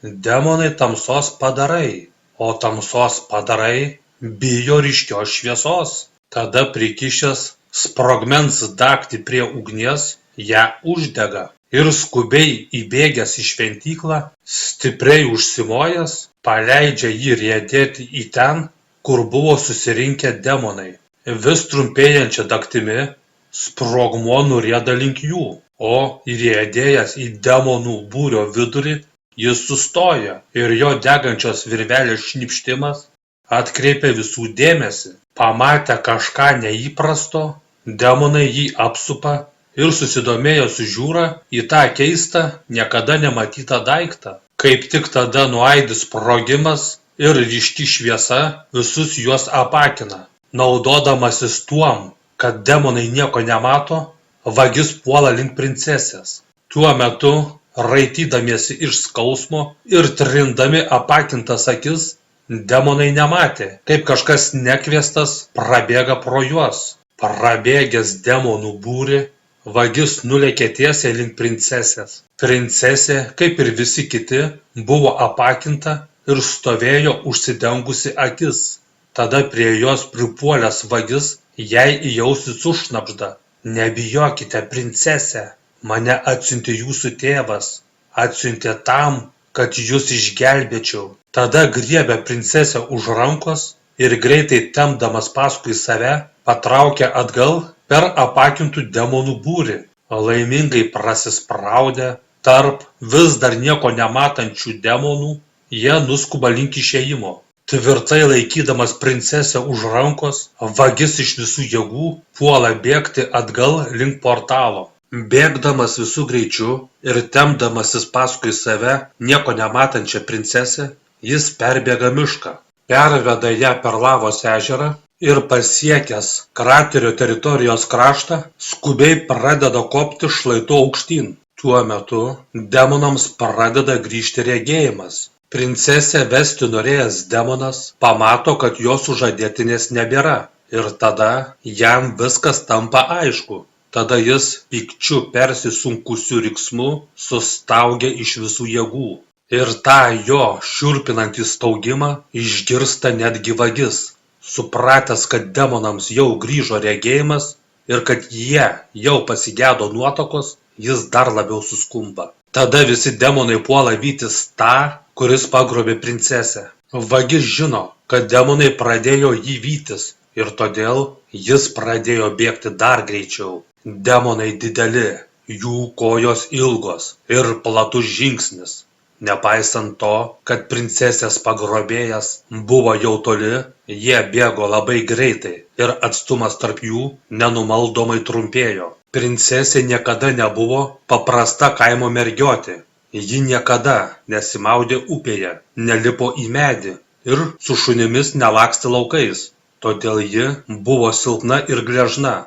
demonai tamsos padarai, o tamsos padarai bijo ryškios šviesos. Tada prikišęs sprogmens dagtį prie ugnies ją uždega ir skubiai įbėgęs į šventyklą, stipriai užsimojęs, paleidžia jį riedėti į ten, kur buvo susirinkę demonai. Vis trumpėjančia dagtimi sprogmuo nurieda link jų, o įriedėjęs į demonų būrio vidurį jis sustoja ir jo degančios virvelės šnipštimas atkreipia visų dėmesį. Pamatę kažką neįprasto, demonai jį apsupa ir susidomėję sužiūra į tą keistą, niekada nematytą daiktą. Kaip tik tada nuaidi sprogimas ir ryški šviesa visus juos apakina. Naudodamasis tuom, kad demonai nieko nemato, vagis puola link princesės. Tuo metu, raitydamiesi iš skausmo ir trindami apakintas akis, demonai nematė, kaip kažkas nekviestas prabėga pro juos. Prabėgęs demonų būrį, vagis nulėkė tiesiai link princesės. Princesė, kaip ir visi kiti, buvo apakinta ir stovėjo užsidengusi akis. Tada prie jos pripuolęs vagis jai į ausį sušnabžda: nebijokite, princese, mane atsiuntė jūsų tėvas, atsiuntė tam, kad jus išgelbėčiau. Tada griebė princesę už rankos ir greitai tempdamas paskui save patraukė atgal per apakintų demonų būrį. Laimingai prasispraudę tarp vis dar nieko nematančių demonų, jie nuskuba link išėjimo. Tvirtai laikydamas princesę už rankos, vagis iš visų jėgų puola bėgti atgal link portalo. Bėgdamas visų greičiu ir tempdamasis paskui save nieko nematančią princesę, jis perbėga mišką, perveda ją per lavos ežerą ir pasiekęs kraterio teritorijos kraštą, skubiai pradeda kopti šlaitu aukštyn. Tuo metu demonams pradeda grįžti regėjimas. Princesę vesti norėjęs demonas pamato, kad jos sužadėtinės nebėra, ir tada jam viskas tampa aišku. Tada jis pykčiu persisunkusiu riksmu sustaugia iš visų jėgų. Ir tą jo šiurpinantį staugimą išgirsta netgi vagis. Supratęs, kad demonams jau grįžo regėjimas ir kad jie jau pasigedo nuotakos, jis dar labiau suskumba. Tada visi demonai puola vytis tą, kuris pagrobė princesę. Vagis žino, kad demonai pradėjo jį vytis ir todėl jis pradėjo bėgti dar greičiau. Demonai dideli, jų kojos ilgos ir platus žingsnis. Nepaisant to, kad princesės pagrobėjas buvo jau toli, jie bėgo labai greitai ir atstumas tarp jų nenumaldomai trumpėjo. Princesė niekada nebuvo paprasta kaimo mergiotė. Ji niekada nesimaudė upėje, nelipo į medį ir su šunimis nelakstė laukais. Todėl ji buvo silpna ir gležna.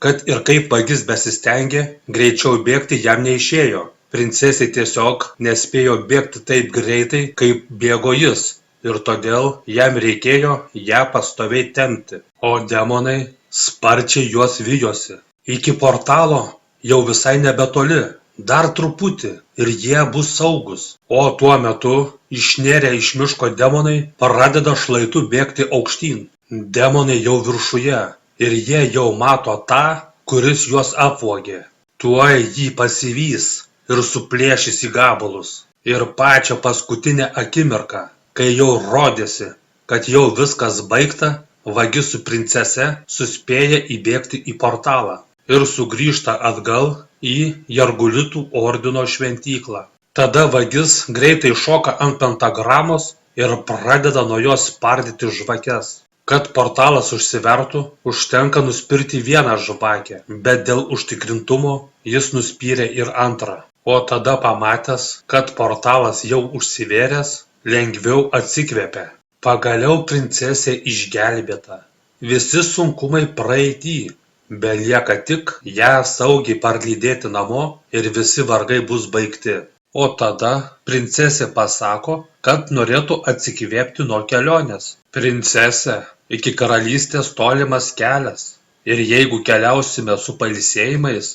Kad ir kaip vagis besistengė, greičiau bėgti jam neišėjo. Princesė tiesiog nespėjo bėgti taip greitai, kaip bėgo jis, ir todėl jam reikėjo ją pastoviai tempti, o demonai sparčiai juos vijosi. Iki portalo jau visai nebetoli, dar truputį, ir jie bus saugus. O tuo metu išnėrę iš miško demonai pradeda šlaitu bėgti aukštyn. Demonai jau viršuje, ir jie jau mato tą, kuris juos apvogė. Tuoj jį pasivys ir suplėšys į gabalus. Ir pačią paskutinę akimirką, kai jau rodėsi, kad jau viskas baigta, vagis su princese suspėja įbėgti į portalą ir sugrįžta atgal į Jargulitų ordino šventyklą. Tada vagis greitai šoka ant pentagramos ir pradeda nuo jos spardyti žvakes. Kad portalas užsivertų, užtenka nuspirti vieną žvakę, bet dėl užtikrintumo jis nuspyrė ir antrą. O tada pamatęs, kad portalas jau užsivėręs, lengviau atsikvėpė. Pagaliau princesė išgelbėta. Visi sunkumai praeity, belieka tik ją saugiai parlydėti namo ir visi vargai bus baigti. O tada princesė pasako, kad norėtų atsikvėpti nuo kelionės. Princese, iki karalystės tolimas kelias. Ir jeigu keliausime su pailsėjimais,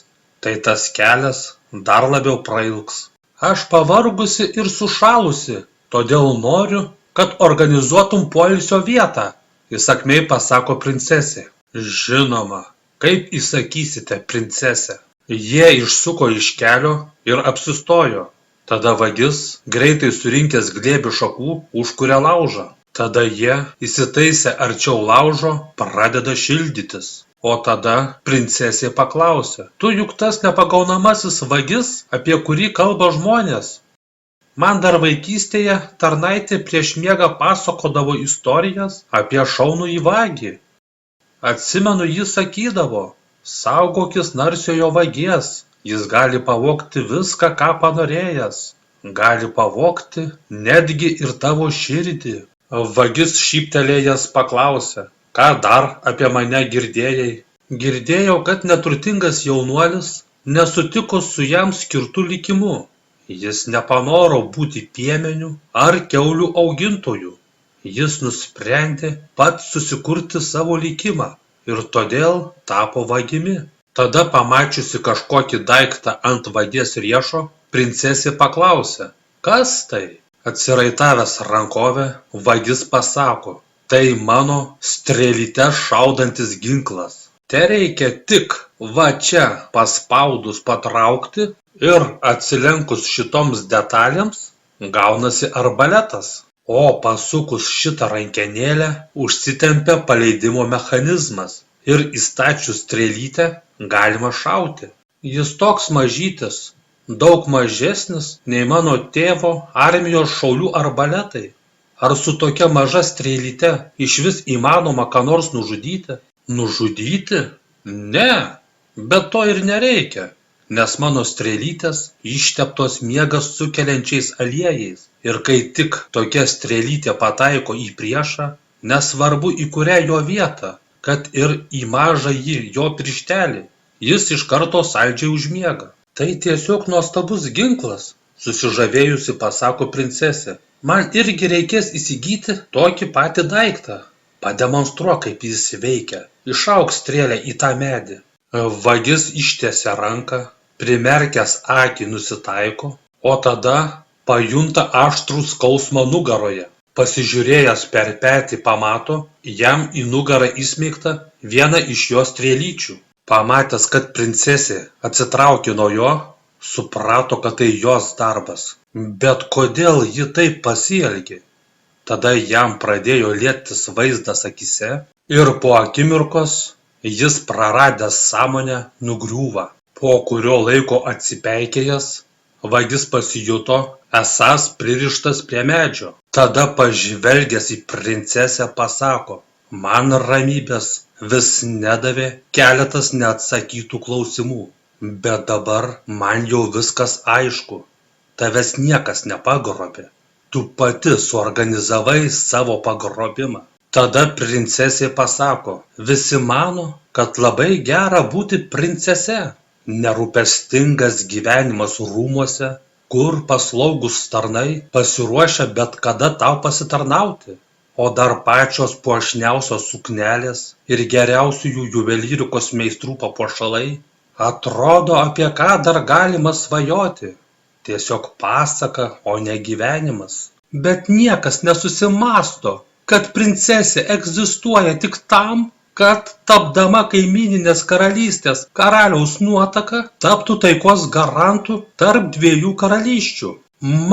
tai tas kelias dar labiau prailgs. Aš pavargusi ir sušalusi, todėl noriu, kad organizuotum poilsio vietą, įsakmiai pasako princesė. Žinoma, kaip įsakysite, princese. Jie išsuko iš kelio ir apsistojo. Tada vagis, greitai surinkęs glėbį šakų, užkuria laužą. Tada jie, įsitaisę arčiau laužo, pradeda šildytis. O tada princesė paklausė: tu juk tas nepagaunamasis vagis, apie kurį kalba žmonės? Man dar vaikystėje tarnaitė prieš miegą pasakodavo istorijas apie šaunųjį vagį. Atsimenu, jis sakydavo: saugokis narsiojo vagies, jis gali pavogti viską, ką panorėjęs. Gali pavogti netgi ir tavo širdį. Vagis šyptelėjęs paklausė: ką dar apie mane girdėjai? Girdėjau, kad neturtingas jaunuolis nesutiko su jam skirtu likimu. Jis nepanoro būti piemeniu ar kiaulių augintoju. Jis nusprendė pats susikurti savo likimą ir todėl tapo vagimi. Tada pamačiusi kažkokį daiktą ant vagies riešo, princesė paklausė: kas tai? Atsiraitavęs rankovę, vagis pasako: tai mano strėlyte šaudantis ginklas. Tereikia tik va čia paspaudus patraukti ir atsilenkus šitoms detalėms gaunasi arbaletas. O pasukus šitą rankenėlę užsitempia paleidimo mechanizmas ir įstačius strėlytę galima šauti. Jis toks mažytis, daug mažesnis nei mano tėvo armijos šaulių arbaletai. Ar su tokia maža strėlyte išvis įmanoma ką nors nužudyti? Nužudyti? Ne, bet to ir nereikia, nes mano strėlytės išteptos miegą sukeliančiais aliejais. Ir kai tik tokia strėlytė pataiko į priešą, nesvarbu į kurią jo vietą, kad ir į mažąjį jo pirštelį, jis iš karto saldžiai užmiega. Tai tiesiog nuostabus ginklas, susižavėjusi pasako princesė. Man irgi reikės įsigyti tokį patį daiktą. Pademonstruok, kaip jis veikia. Išauk strėlę į tą medį. Vagis ištiesia ranką, primerkęs akį nusitaiko, o tada pajunta aštrų skausmą nugaroje. Pasižiūrėjęs per petį pamato, jam į nugarą įsmeigta viena iš jo strėlyčių. Pamatęs, kad princesė atsitraukė nuo jo, suprato, kad tai jos darbas. Bet kodėl ji taip pasielgė? Tada jam pradėjo lietis vaizdas akyse ir po akimirkos jis praradęs sąmonę nugriūva. Po kurio laiko atsipeikėjęs, vagis pasijuto esąs pririštas prie medžio. Tada pažvelgęs į princesę pasako: man ramybės vis nedavė keletas neatsakytų klausimų. Bet dabar man jau viskas aišku. Tavęs niekas nepagrobė. Tu pati suorganizavai savo pagrobimą. Tada princesė pasako: visi mano, kad labai gera būti princese. Nerūpestingas gyvenimas rūmuose, kur paslaugus tarnai pasiruošia bet kada tau pasitarnauti. O dar pačios puošniausios suknelės ir geriausiųjų juvelyrikos meistrų papuošalai. Atrodo, apie ką dar galima svajoti. Tiesiog pasaka, o ne gyvenimas. Bet niekas nesusimąsto, kad princesė egzistuoja tik tam, kad tapdama kaimyninės karalystės karaliaus nuotaka taptų taikos garantų tarp dviejų karalysčių.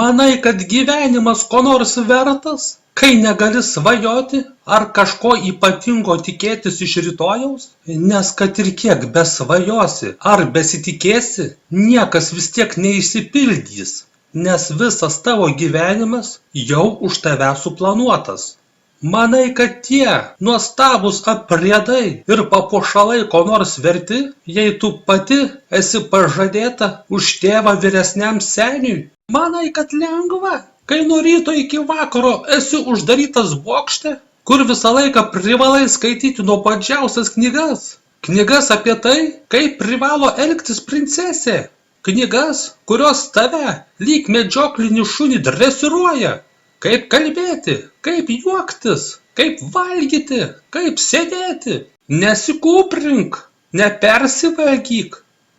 Manai, kad gyvenimas ko nors vertas, kai negali svajoti ar kažko ypatingo tikėtis iš rytojaus? Nes kad ir kiek besvajosi ar besitikėsi, niekas vis tiek neišsipildys, nes visas tavo gyvenimas jau už tave suplanuotas. Manai, kad tie nuostabūs apriedai ir papuošalai ko nors verti, jei tu pati esi pažadėta už tėvą vyresniam seniui? Manai, kad lengva, kai nuo ryto iki vakaro esi uždarytas bokšte, kur visą laiką privalai skaityti nuobodžiausias knygas? Knygas apie tai, kaip privalo elgtis princesė, Knygas, kurios tave lyg medžioklinį šunį dresiruoja. Kaip kalbėti, kaip juoktis, kaip valgyti, kaip sėdėti. Nesikūprink, nepersivalgyk,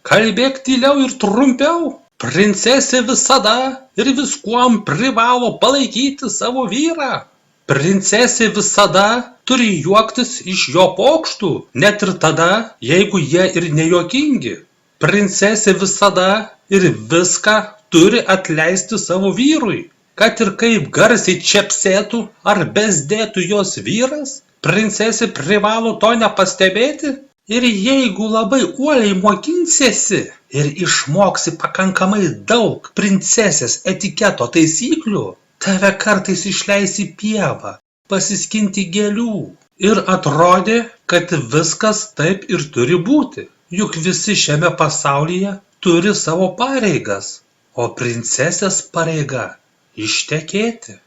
kalbėk tyliau ir trumpiau. Princesė visada ir viskuom privalo palaikyti savo vyrą. Princesė visada turi juoktis iš jo pokštų, net ir tada, jeigu jie ir nejuokingi. Princesė visada ir viską turi atleisti savo vyrui, kad ir kaip garsiai čepsėtų ar bezdėtų jos vyras, princesė privalo to nepastebėti. Ir jeigu labai uoliai mokinsiesi ir išmoksi pakankamai daug princesės etiketo taisyklių, tave kartais išleis į pievą, pasiskinti gėlių. Ir atrodė, kad viskas taip ir turi būti. Juk visi šiame pasaulyje turi savo pareigas, o princesės pareiga ištekėti.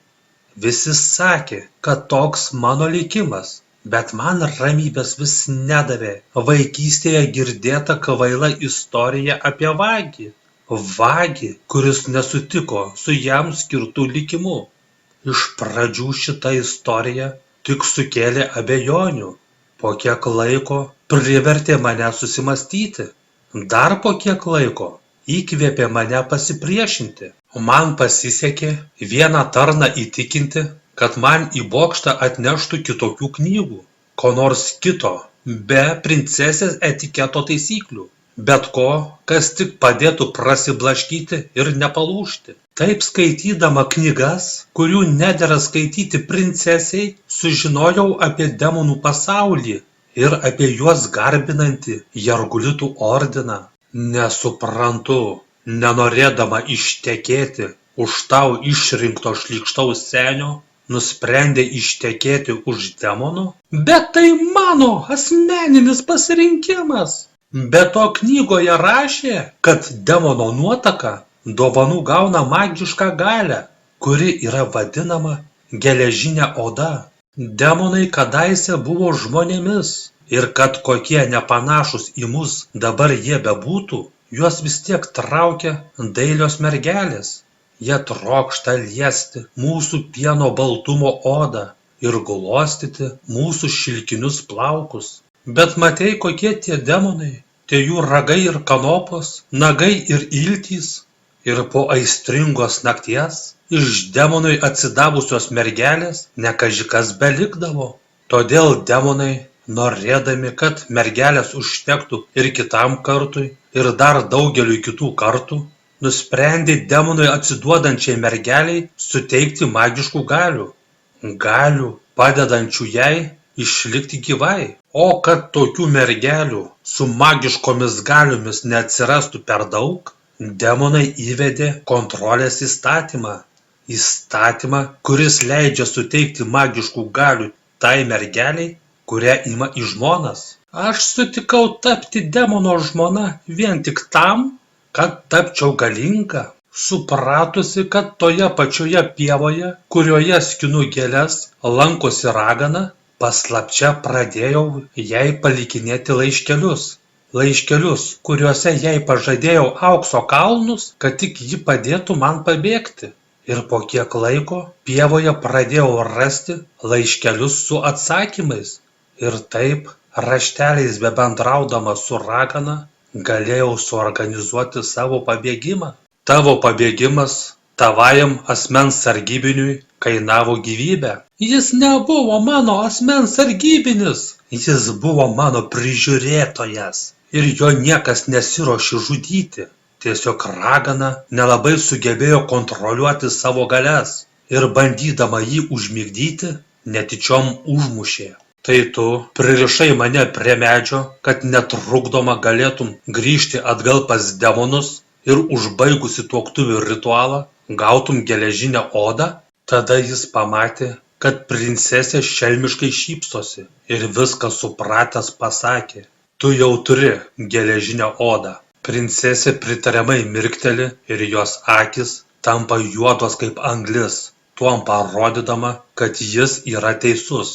Visi sakė, kad toks mano likimas. Bet man ramybės vis nedavė vaikystėje girdėta kvaila istorija apie vagį. Vagį, kuris nesutiko su jam skirtu likimu. Iš pradžių šita istorija tik sukėlė abejonių. Po kiek laiko privertė mane susimastyti. Dar po kiek laiko įkvėpė mane pasipriešinti. Man pasisekė vieną tarną įtikinti, kad man į bokštą atneštų kitokių knygų, ko nors kito, be princesės etiketo taisyklių, bet ko, kas tik padėtų prasiblaškyti ir nepalūžti. Taip skaitydama knygas, kurių nedera skaityti princesei, sužinojau apie demonų pasaulį ir apie juos garbinantį Jargulitų ordiną. Nesuprantu, nenorėdama ištekėti už tau išrinkto šlykštaus senio, nusprendė ištekėti už demonų? Bet tai mano asmeninis pasirinkimas. Be to knygoje rašė, kad demono nuotaka dovanų gauna magišką galią, kuri yra vadinama geležinė oda. Demonai kadaise buvo žmonėmis ir kad kokie nepanašūs į mus dabar jie bebūtų, juos vis tiek traukia dailios mergelės. Jie trokšta liesti mūsų pieno baltumo odą ir glostyti mūsų šilkinius plaukus. Bet matei, kokie tie demonai, tie jų ragai ir kanopos, nagai ir iltys. Ir po aistringos nakties iš demonui atsidavusios mergelės ne kažikas belikdavo. Todėl demonai, norėdami, kad mergelės užtektų ir kitam kartui, ir dar daugeliui kitų kartų, nusprendė demonui atsiduodančiai mergeliai suteikti magiškų galių. Galių, padedančių jai išlikti gyvai. O kad tokių mergelių su magiškomis galiomis neatsirastų per daug, demonai įvedė kontrolės įstatymą. Įstatymą, kuris leidžia suteikti magiškų galių tai mergeliai, kurią ima į žmonas. Aš sutikau tapti demono žmona vien tik tam, kad tapčiau galinga, supratusi, kad toje pačioje pievoje, kurioje skinu gėles, lankosi ragana, paslapčia pradėjau jai palikinėti laiškelius. Laiškelius, kuriuose jai pažadėjau aukso kalnus, kad tik ji padėtų man pabėgti. Ir po kiek laiko pievoje pradėjau rasti laiškelius su atsakymais. Ir taip, rašteliais bebendraudama su ragana, galėjau suorganizuoti savo pabėgimą. Tavo pabėgimas tavajam asmens sargybiniui kainavo gyvybę. Jis nebuvo mano asmens sargybinis, jis buvo mano prižiūrėtojas ir jo niekas nesiruošė žudyti. Tiesiog ragana nelabai sugebėjo kontroliuoti savo galias ir bandydama jį užmigdyti, netyčiom užmušė. Tai tu pririšai mane prie medžio, kad netrukdoma galėtum grįžti atgal pas demonus ir užbaigusi tuoktuvių ritualą gautum geležinę odą? Tada jis pamatė, kad princesė šelmiškai šypsosi ir viską supratęs pasakė: tu jau turi geležinę odą. Princesė pritariamai mirkteli ir jos akys tampa juodos kaip anglis, tuom parodydama, kad jis yra teisus.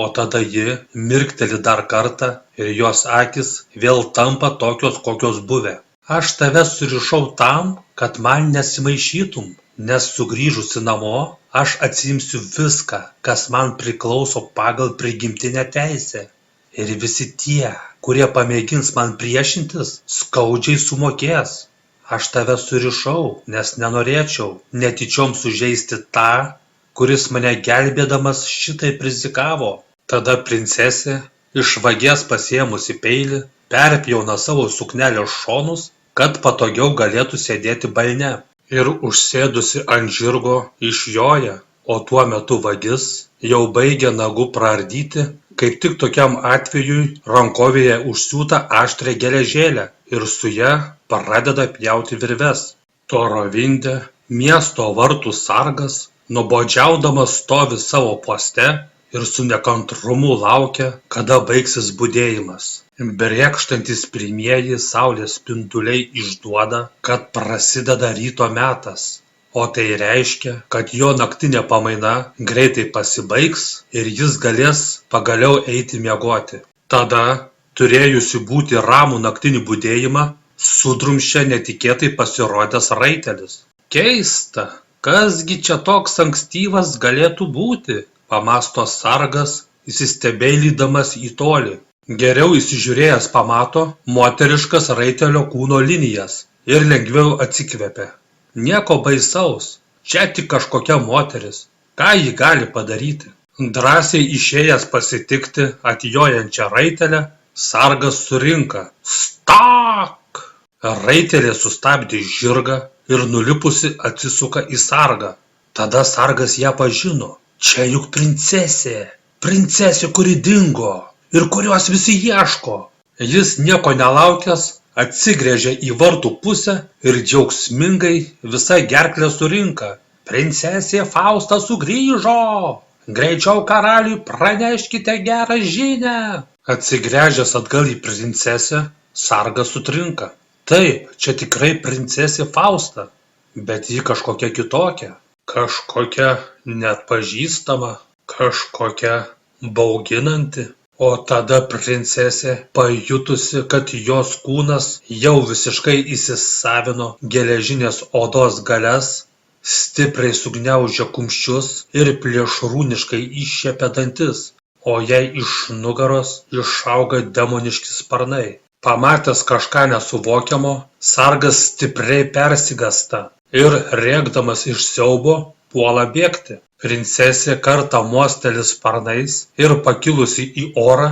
O tada ji mirkteli dar kartą ir jos akys vėl tampa tokios, kokios buvę. Aš tave surišau tam, kad man nesimaišytum, nes sugrįžusi namo, aš atsiimsiu viską, kas man priklauso pagal prigimtinę teisę. Ir visi tie, kurie pamėgins man priešintis, skaudžiai sumokės. Aš tave surišau, nes nenorėčiau netyčiom sužeisti tą, kuris mane gelbėdamas šitaip rizikavo. Tada princesė, iš vagies pasiėmusi peilį, perpjauna savo suknelės šonus, kad patogiau galėtų sėdėti balne. Ir užsėdusi ant žirgo išjoja, o tuo metu vagis jau baigia nagu praardyti, kaip tik tokiam atvejui rankovėje užsiūta aštrią geležėlę ir su ja pradeda pjauti virves. Torovinde miesto vartų sargas nuobodžiaudamas stovi savo poste ir su nekantrumu laukia, kada baigsis budėjimas. Brėkštantys pirmieji saulės spinduliai išduoda, kad prasideda ryto metas, o tai reiškia, kad jo naktinė pamaina greitai pasibaigs ir jis galės pagaliau eiti miegoti. Tada, turėjusi būti ramų naktinį budėjimą, sudrumsčia netikėtai pasirodęs raitelis. Keista, kasgi čia toks ankstyvas galėtų būti, pamąsto sargas, įsistebeilydamas į tolį. Geriau įsižiūrėjęs pamato moteriškas raitelio kūno linijas ir lengviau atsikvepia. Nieko baisaus, čia tik kažkokia moteris, ką ji gali padaryti. Drąsiai išėjęs pasitikti atjojančią raitelę, sargas surinka: Stak! Raitelė sustabdė žirgą ir nulipusi atsisuka į sargą. Tada sargas ją pažino. Čia juk princesė, kuri dingo ir kurios visi ieško. Jis nieko nelaukęs atsigręžia į vartų pusę ir džiaugsmingai visa gerklė surinka: Princesė Fausta sugrįžo! Greičiau karaliui praneškite gerą žinią! Atsigręžęs atgal į princesę, sargas sutrinka. Taip, čia tikrai princesė Fausta, bet ji kažkokia kitokia, kažkokia neatpažįstama, kažkokia bauginanti. O tada princesė, pajutusi, kad jos kūnas jau visiškai įsisavino geležinės odos galias, stipriai sugniaužia kumščius ir plėšrūniškai iššiepia dantis, o jai iš nugaros išauga demoniški sparnai. Pamatęs kažką nesuvokiamo, sargas stipriai persigąsta ir, rėkdamas iš siaubo, puola bėgti. Princesė kartą mosteli sparnais ir pakilusi į orą,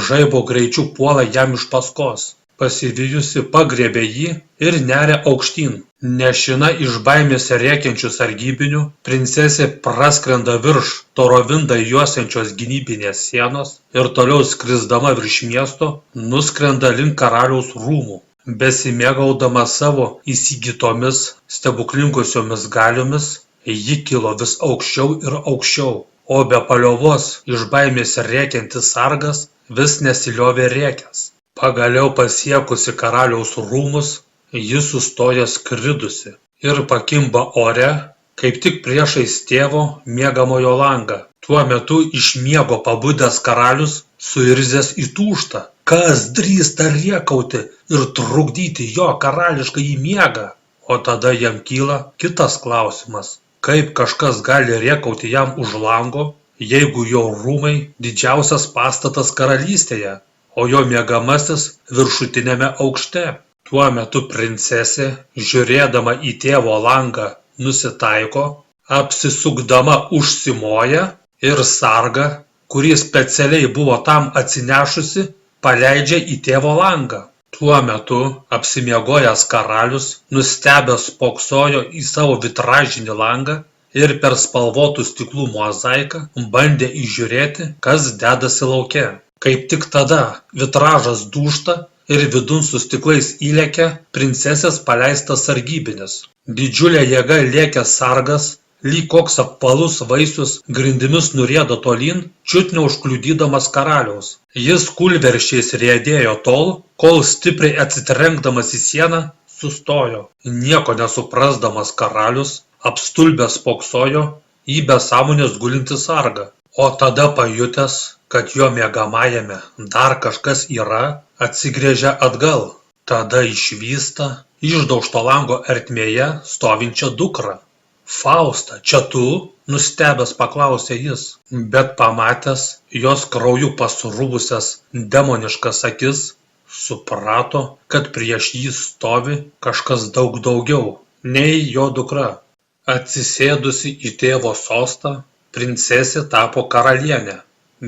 žaibo greičiu puola jam iš paskos. Pasivijusi pagriebė jį ir neria aukštyn. Nešina iš baimės rėkiančių sargybinių, princesė praskrenda virš Torovindą juosiančios gynybinės sienos ir toliau skrisdama virš miesto nuskrenda link karaliaus rūmų. Besimėgaudama savo įsigytomis stebuklingosiomis galiomis, ji kilo vis aukščiau ir aukščiau, o be paliovos iš baimės rėkiantis sargas vis nesiliovė rėkęs. Pagaliau pasiekusi karaliaus rūmus, ji sustoja skridusi ir pakimba ore, kaip tik priešais tėvo miegamojo langą. Tuo metu iš miego pabudęs karalius suirzęs įtūžta. Kas drįsta rėkauti ir trukdyti jo karališkąjį miegą? O tada jam kyla kitas klausimas. Kaip kažkas gali rėkauti jam už lango, jeigu jo rūmai didžiausias pastatas karalystėje, o jo miegamasis viršutiniame aukšte? Tuo metu princesė, žiūrėdama į tėvo langą, nusitaiko, apsisukdama užsimoja ir sargą, kurį specialiai buvo tam atsinešusi, paleidžia į tėvo langą. Tuo metu apsimiegojęs karalius nustebęs spoksojo į savo vitražinį langą ir per spalvotų stiklų mozaiką bandė įžiūrėti, kas dedasi lauke. Kaip tik tada vitražas dūžta ir vidun su stiklais įlekia princesės paleistas sargybinis. Didžiulė jėga lėkęs sargas, lyg koks apvalus vaisius, grindimis nurieda tolyn, čiut neužkliudydamas karaliaus. Jis kūlversčiais riedėjo tol, kol stipriai atsitrenkdamas į sieną sustojo. Nieko nesuprasdamas karalius apstulbęs spoksojo į be sąmonės gulintį sargą. O tada pajutęs, kad jo miegamajame dar kažkas yra, atsigręžia atgal. Tada išvysta išdaužto lango ertmėje stovinčią dukrą. Fausta, čia tu? Nustebęs paklausė jis, bet pamatęs jos krauju pasruvusias demoniškas akis, suprato, kad prieš jį stovi kažkas daug daugiau nei jo dukra. Atsisėdusi į tėvo sostą, princesė tapo karalienė,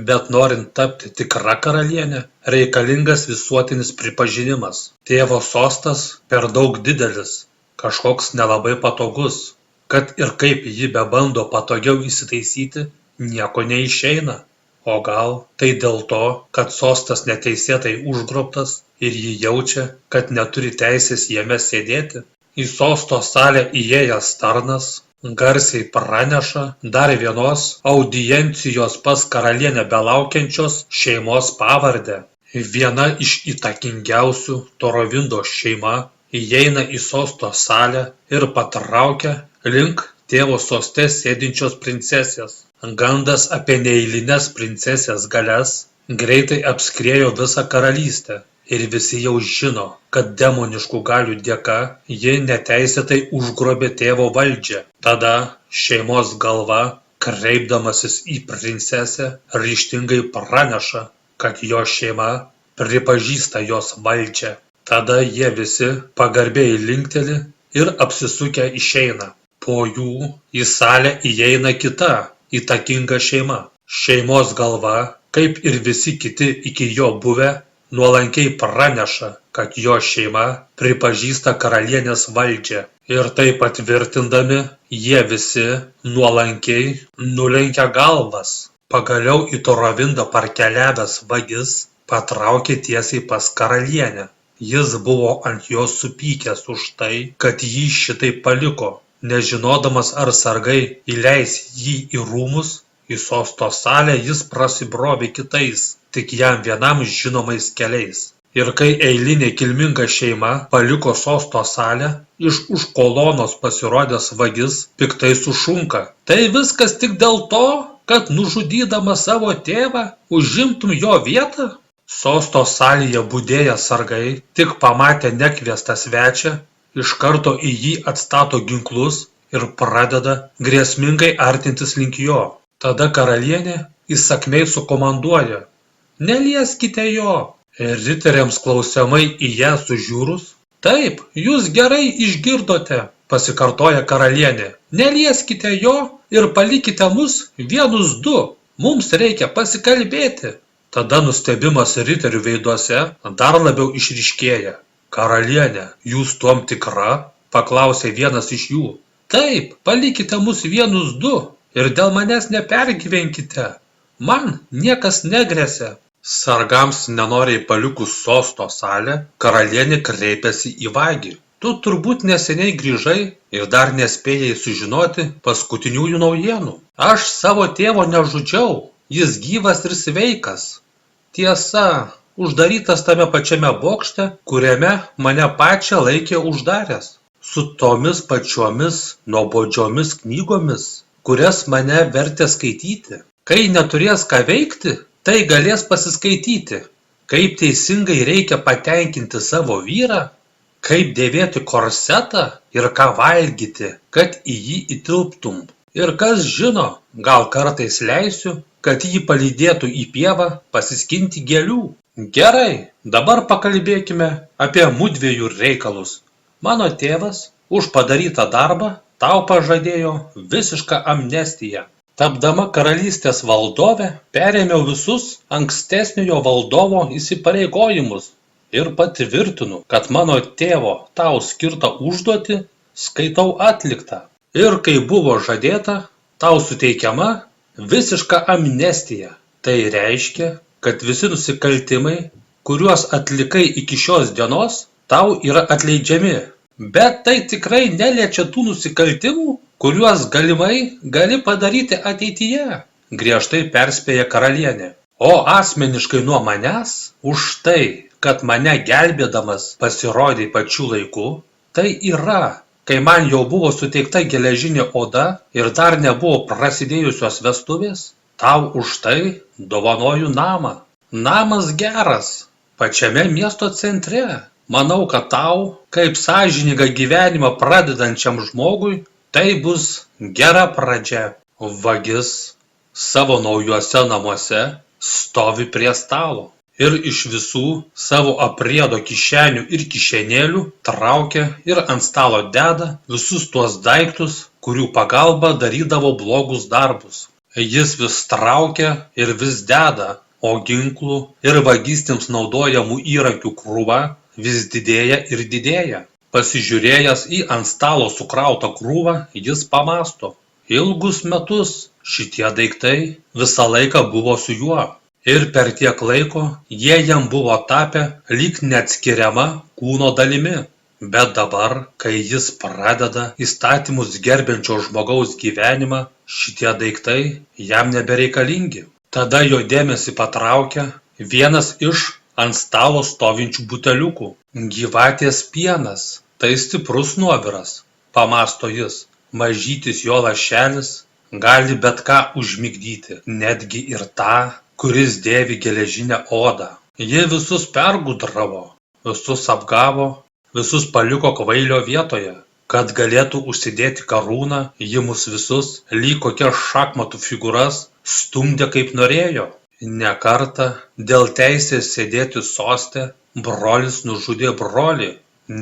bet norint tapti tikra karalienė, reikalingas visuotinis pripažinimas. Tėvo sostas per daug didelis, kažkoks nelabai patogus, kad ir kaip ji bebando patogiau įsitaisyti, nieko neišeina. O gal tai dėl to, kad sostas neteisėtai užgrobtas ir ji jaučia, kad neturi teisės jame sėdėti? Į sosto salę įėjęs tarnas garsiai praneša dar vienos audiencijos pas karalienę belaukiančios šeimos pavardę. Viena iš įtakingiausių Torovindo šeima įeina į sosto salę ir patraukia link tėvo soste sėdinčios princesės. Gandas apie neeilines princesės galias greitai apskriejo visą karalystę ir visi jau žino, kad demoniškų galių dėka ji neteisėtai užgrobė tėvo valdžią. Tada šeimos galva, kreipdamasis į princesę, ryžtingai praneša, kad jo šeima pripažįsta jos valdžią. Tada jie visi pagarbiai linkteli ir apsisukę išeina. Po jų į salę įeina kita įtakinga šeima. Šeimos galva, kaip ir visi kiti iki jo buvę, nuolankiai praneša, kad jo šeima pripažįsta karalienės valdžią. Ir tai patvirtindami, jie visi nuolankiai nulenkia galvas. Pagaliau į Torovindą parkeliavęs vagis patraukė tiesiai pas karalienę. Jis buvo ant jos supykęs už tai, kad jį šitai paliko. Nežinodamas, ar sargai įleis jį į rūmus, į sosto salę jis prasibrovė kitais, tik jam vienam žinomais keliais. Ir kai eilinė kilminga šeima paliko sosto salę, iš už kolonos pasirodęs vagis piktai sušunka. Tai viskas tik dėl to, kad nužudydamas savo tėvą užimtum jo vietą? Sosto salėje budėję sargai, tik pamatę nekviestą svečią, iš karto į jį atstato ginklus ir pradeda grėsmingai artintis link jo. Tada karalienė įsakmiai sukomanduoja: nelieskite jo. Ir riteriams klausiamai į ją sužiūrus: taip, jūs gerai išgirdote, pasikartoja karalienė. Nelieskite jo ir palikite mus vienus du, mums reikia pasikalbėti. Tada nustebimas riterių veiduose dar labiau išryškėja. Karalienė, jūs tuom tikra? Paklausė vienas iš jų. Taip, palikite mus vienus du ir dėl manęs nepergyvenkite. Man niekas negresia. Sargams nenoriai palikus sosto salę, karalienė kreipėsi į vagį. Tu turbūt neseniai grįžai ir dar nespėjai sužinoti paskutiniųjų naujienų. Aš savo tėvo nežudžiau, jis gyvas ir sveikas. Tiesa, uždarytas tame pačiame bokšte, kuriame mane pačią laikė uždaręs. Su tomis pačiomis nuobodžiomis knygomis, kurias mane vertė skaityti. Kai neturės ką veikti, tai galės pasiskaityti, kaip teisingai reikia patenkinti savo vyrą, kaip dėvėti korsetą ir ką valgyti, kad į jį įtilptum. Ir kas žino, gal kartais leisiu, kad jį palydėtų į pievą pasiskinti gėlių. Gerai, dabar pakalbėkime apie mudviejų reikalus. Mano tėvas už padarytą darbą tau pažadėjo visišką amnestiją. Tapdama karalystės valdove, perėmiau visus ankstesniojo valdovo įsipareigojimus ir patvirtinu, kad mano tėvo tau skirtą užduotį skaitau atliktą. Ir kai buvo žadėta, tau suteikiama visiška amnestija. Tai reiškia, kad visi nusikaltimai, kuriuos atlikai iki šios dienos, tau yra atleidžiami. Bet tai tikrai neliečia tų nusikaltimų, kuriuos galimai gali padaryti ateityje, griežtai perspėja karalienė. O asmeniškai nuo manęs, už tai, kad mane gelbėdamas pasirodė pačiu laiku, tai yra, kai man jau buvo suteikta geležinė oda ir dar nebuvo prasidėjusios vestuvės, tau už tai dovanoju namą. Namas geras, pačiame miesto centre, Manau, kad tau, kaip sąžiningą gyvenimą pradedančiam žmogui, tai bus gera pradžia. Vagis savo naujuose namuose stovi prie stalo ir iš visų savo apriedo kišenių ir kišenėlių traukia ir ant stalo deda visus tuos daiktus, kurių pagalba darydavo blogus darbus. Jis vis traukia ir vis deda, o ginklų ir vagystėms naudojamų įrankių krūva vis didėja ir didėja. Pasižiūrėjęs į ant stalo sukrautą krūvą, jis pamąsto. Ilgus metus šitie daiktai visą laiką buvo su juo. Ir per tiek laiko jie jam buvo tapę lyg neatskiriama kūno dalimi. Bet dabar, kai jis pradeda įstatymus gerbiančio žmogaus gyvenimą, šitie daiktai jam nebereikalingi. Tada jo dėmesį patraukia vienas iš ant stalo stovinčių buteliukų. Gyvatės pienas, tai stiprus nuoviras, pamąsto jis. Mažytis jo lašelis gali bet ką užmigdyti, netgi ir tą, kuris dėvi geležinę odą. Jie visus pergudravo, visus apgavo, visus paliko kvailio vietoje. Kad galėtų užsidėti karūną, ji mus visus, lyg kokias šachmatų figūras, stumdė kaip norėjo. Ne kartą dėl teisės sėdėti soste brolis nužudė brolį,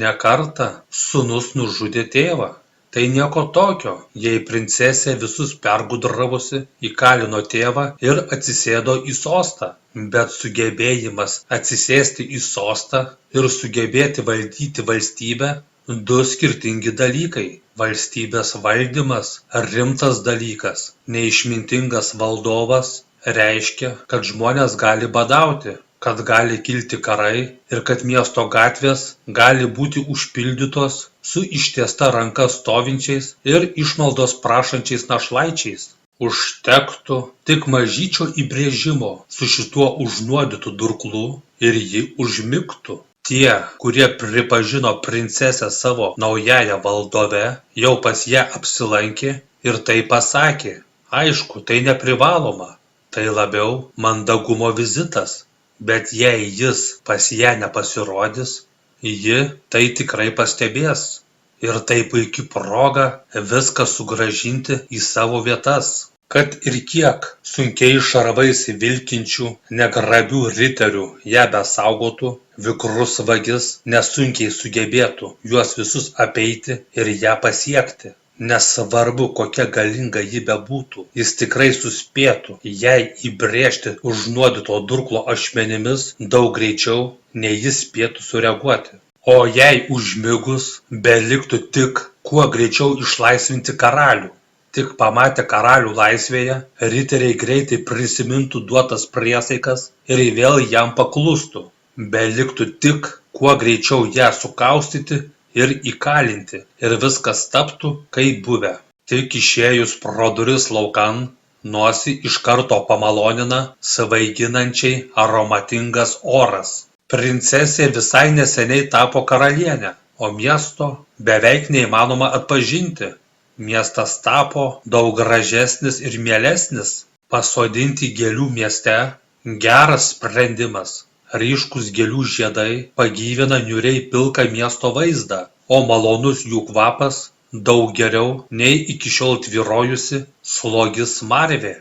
ne kartą sūnus nužudė tėvą. Tai nieko tokio, jei princesė visus pergudravusi įkalino tėvą ir atsisėdo į sostą, bet sugebėjimas atsisėsti į sostą ir sugebėti valdyti valstybę – du skirtingi dalykai. Valstybės valdymas – rimtas dalykas, neišmintingas valdovas reiškia, kad žmonės gali badauti, kad gali kilti karai ir kad miesto gatvės gali būti užpildytos su ištiesta ranka stovinčiais ir išmaldos prašančiais našlaičiais. Užtektų tik mažyčio įbrėžimo su šituo užnuodytu durklu ir ji užmigtų. Tie, kurie pripažino princesę savo naująją valdove, jau pas ją apsilankė ir tai pasakė. Aišku, tai neprivaloma, tai labiau mandagumo vizitas. Bet jei jis pas ją nepasirodys, ji tai tikrai pastebės. Ir tai puiki proga viską sugrąžinti į savo vietas. Kad ir kiek sunkiai šarvais vilkinčių negrabių riterių ją besaugotų, vikrus vagis nesunkiai sugebėtų juos visus apeiti ir ją pasiekti. Nesvarbu, kokia galinga ji bebūtų, jis tikrai suspėtų jai įbrėžti užnuodyto durklo ašmenimis daug greičiau, nei jis spėtų sureaguoti. O jei užmigus, beliktų tik kuo greičiau išlaisvinti karalių. Tik pamatę karalių laisvėje, riteriai greitai prisimintų duotas priesaikas ir vėl jam paklustų. Beliktų tik kuo greičiau ją sukaustyti ir įkalinti, ir viskas taptų kaip buvę. Tik išėjus pro duris laukan, nosį iš karto pamalonina svaiginančiai aromatingas oras. Princesė visai neseniai tapo karalienė, o miesto beveik neįmanoma atpažinti. Miestas tapo daug gražesnis ir mielesnis. Pasodinti gėlių mieste – geras sprendimas. Ryškūs gėlių žiedai pagyvina niūriai pilką miesto vaizdą, o malonus jų kvapas daug geriau nei iki šiol tvyrojusi slogi smarvė.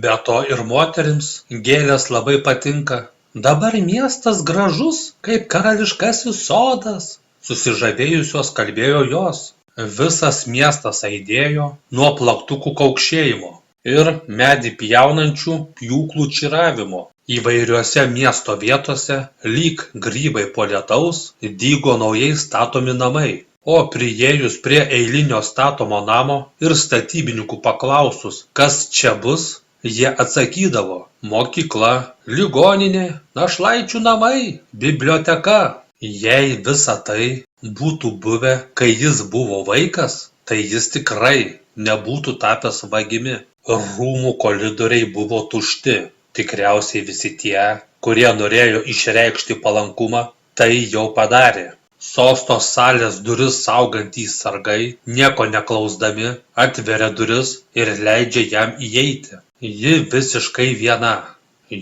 Be to ir moterims gėlės labai patinka. Dabar miestas gražus kaip karališkasis sodas, susižavėjusios kalbėjo jos. Visas miestas aidėjo nuo plaktukų kaukšėjimo ir medį pjaunančių pjūklų čiravimo. Įvairiuose miesto vietose, lyg grybai po lietaus, dygo naujai statomi namai, o priėjus prie eilinio statomo namo ir statybininkų paklausus, kas čia bus, jie atsakydavo: mokykla, ligoninė, našlaičių namai, biblioteka. Jei visa tai būtų buvę, kai jis buvo vaikas, tai jis tikrai nebūtų tapęs vagimi. Rūmų koridoriai buvo tušti. Tikriausiai visi tie, kurie norėjo išreikšti palankumą, tai jau padarė. Sosto salės duris saugantys sargai, nieko neklausdami, atveria duris ir leidžia jam įeiti. Ji visiškai viena,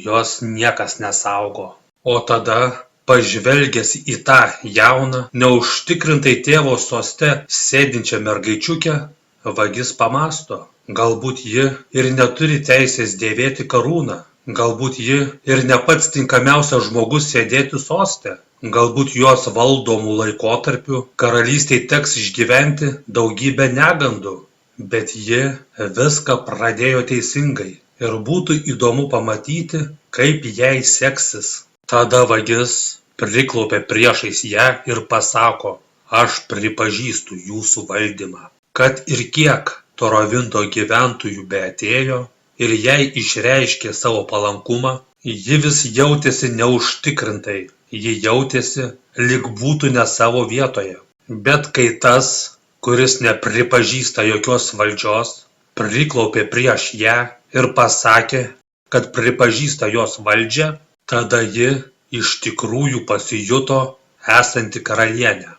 jos niekas nesaugo. O tada pažvelgęs į tą jauną, neužtikrintai tėvo soste sėdinčią mergaičiukę, vagis pamąsto, galbūt ji ir neturi teisės dėvėti karūną, galbūt ji ir ne pats tinkamiausias žmogus sėdėti soste, galbūt jos valdomų laikotarpiu karalystei teks išgyventi daugybę negandų, bet ji viską pradėjo teisingai ir būtų įdomu pamatyti, kaip jai seksis. Tada vagis priklaupia priešais ją ir pasako, aš pripažįstu jūsų valdymą. Kad ir kiek Torovinto gyventojų beatėjo ir jai išreiškė savo palankumą, ji vis jautėsi neužtikrintai, ji jautėsi, lyg būtų ne savo vietoje. Bet kai tas, kuris nepripažįsta jokios valdžios, priklaupė prieš ją ir pasakė, kad pripažįsta jos valdžią, tada ji iš tikrųjų pasijuto esanti karalienė.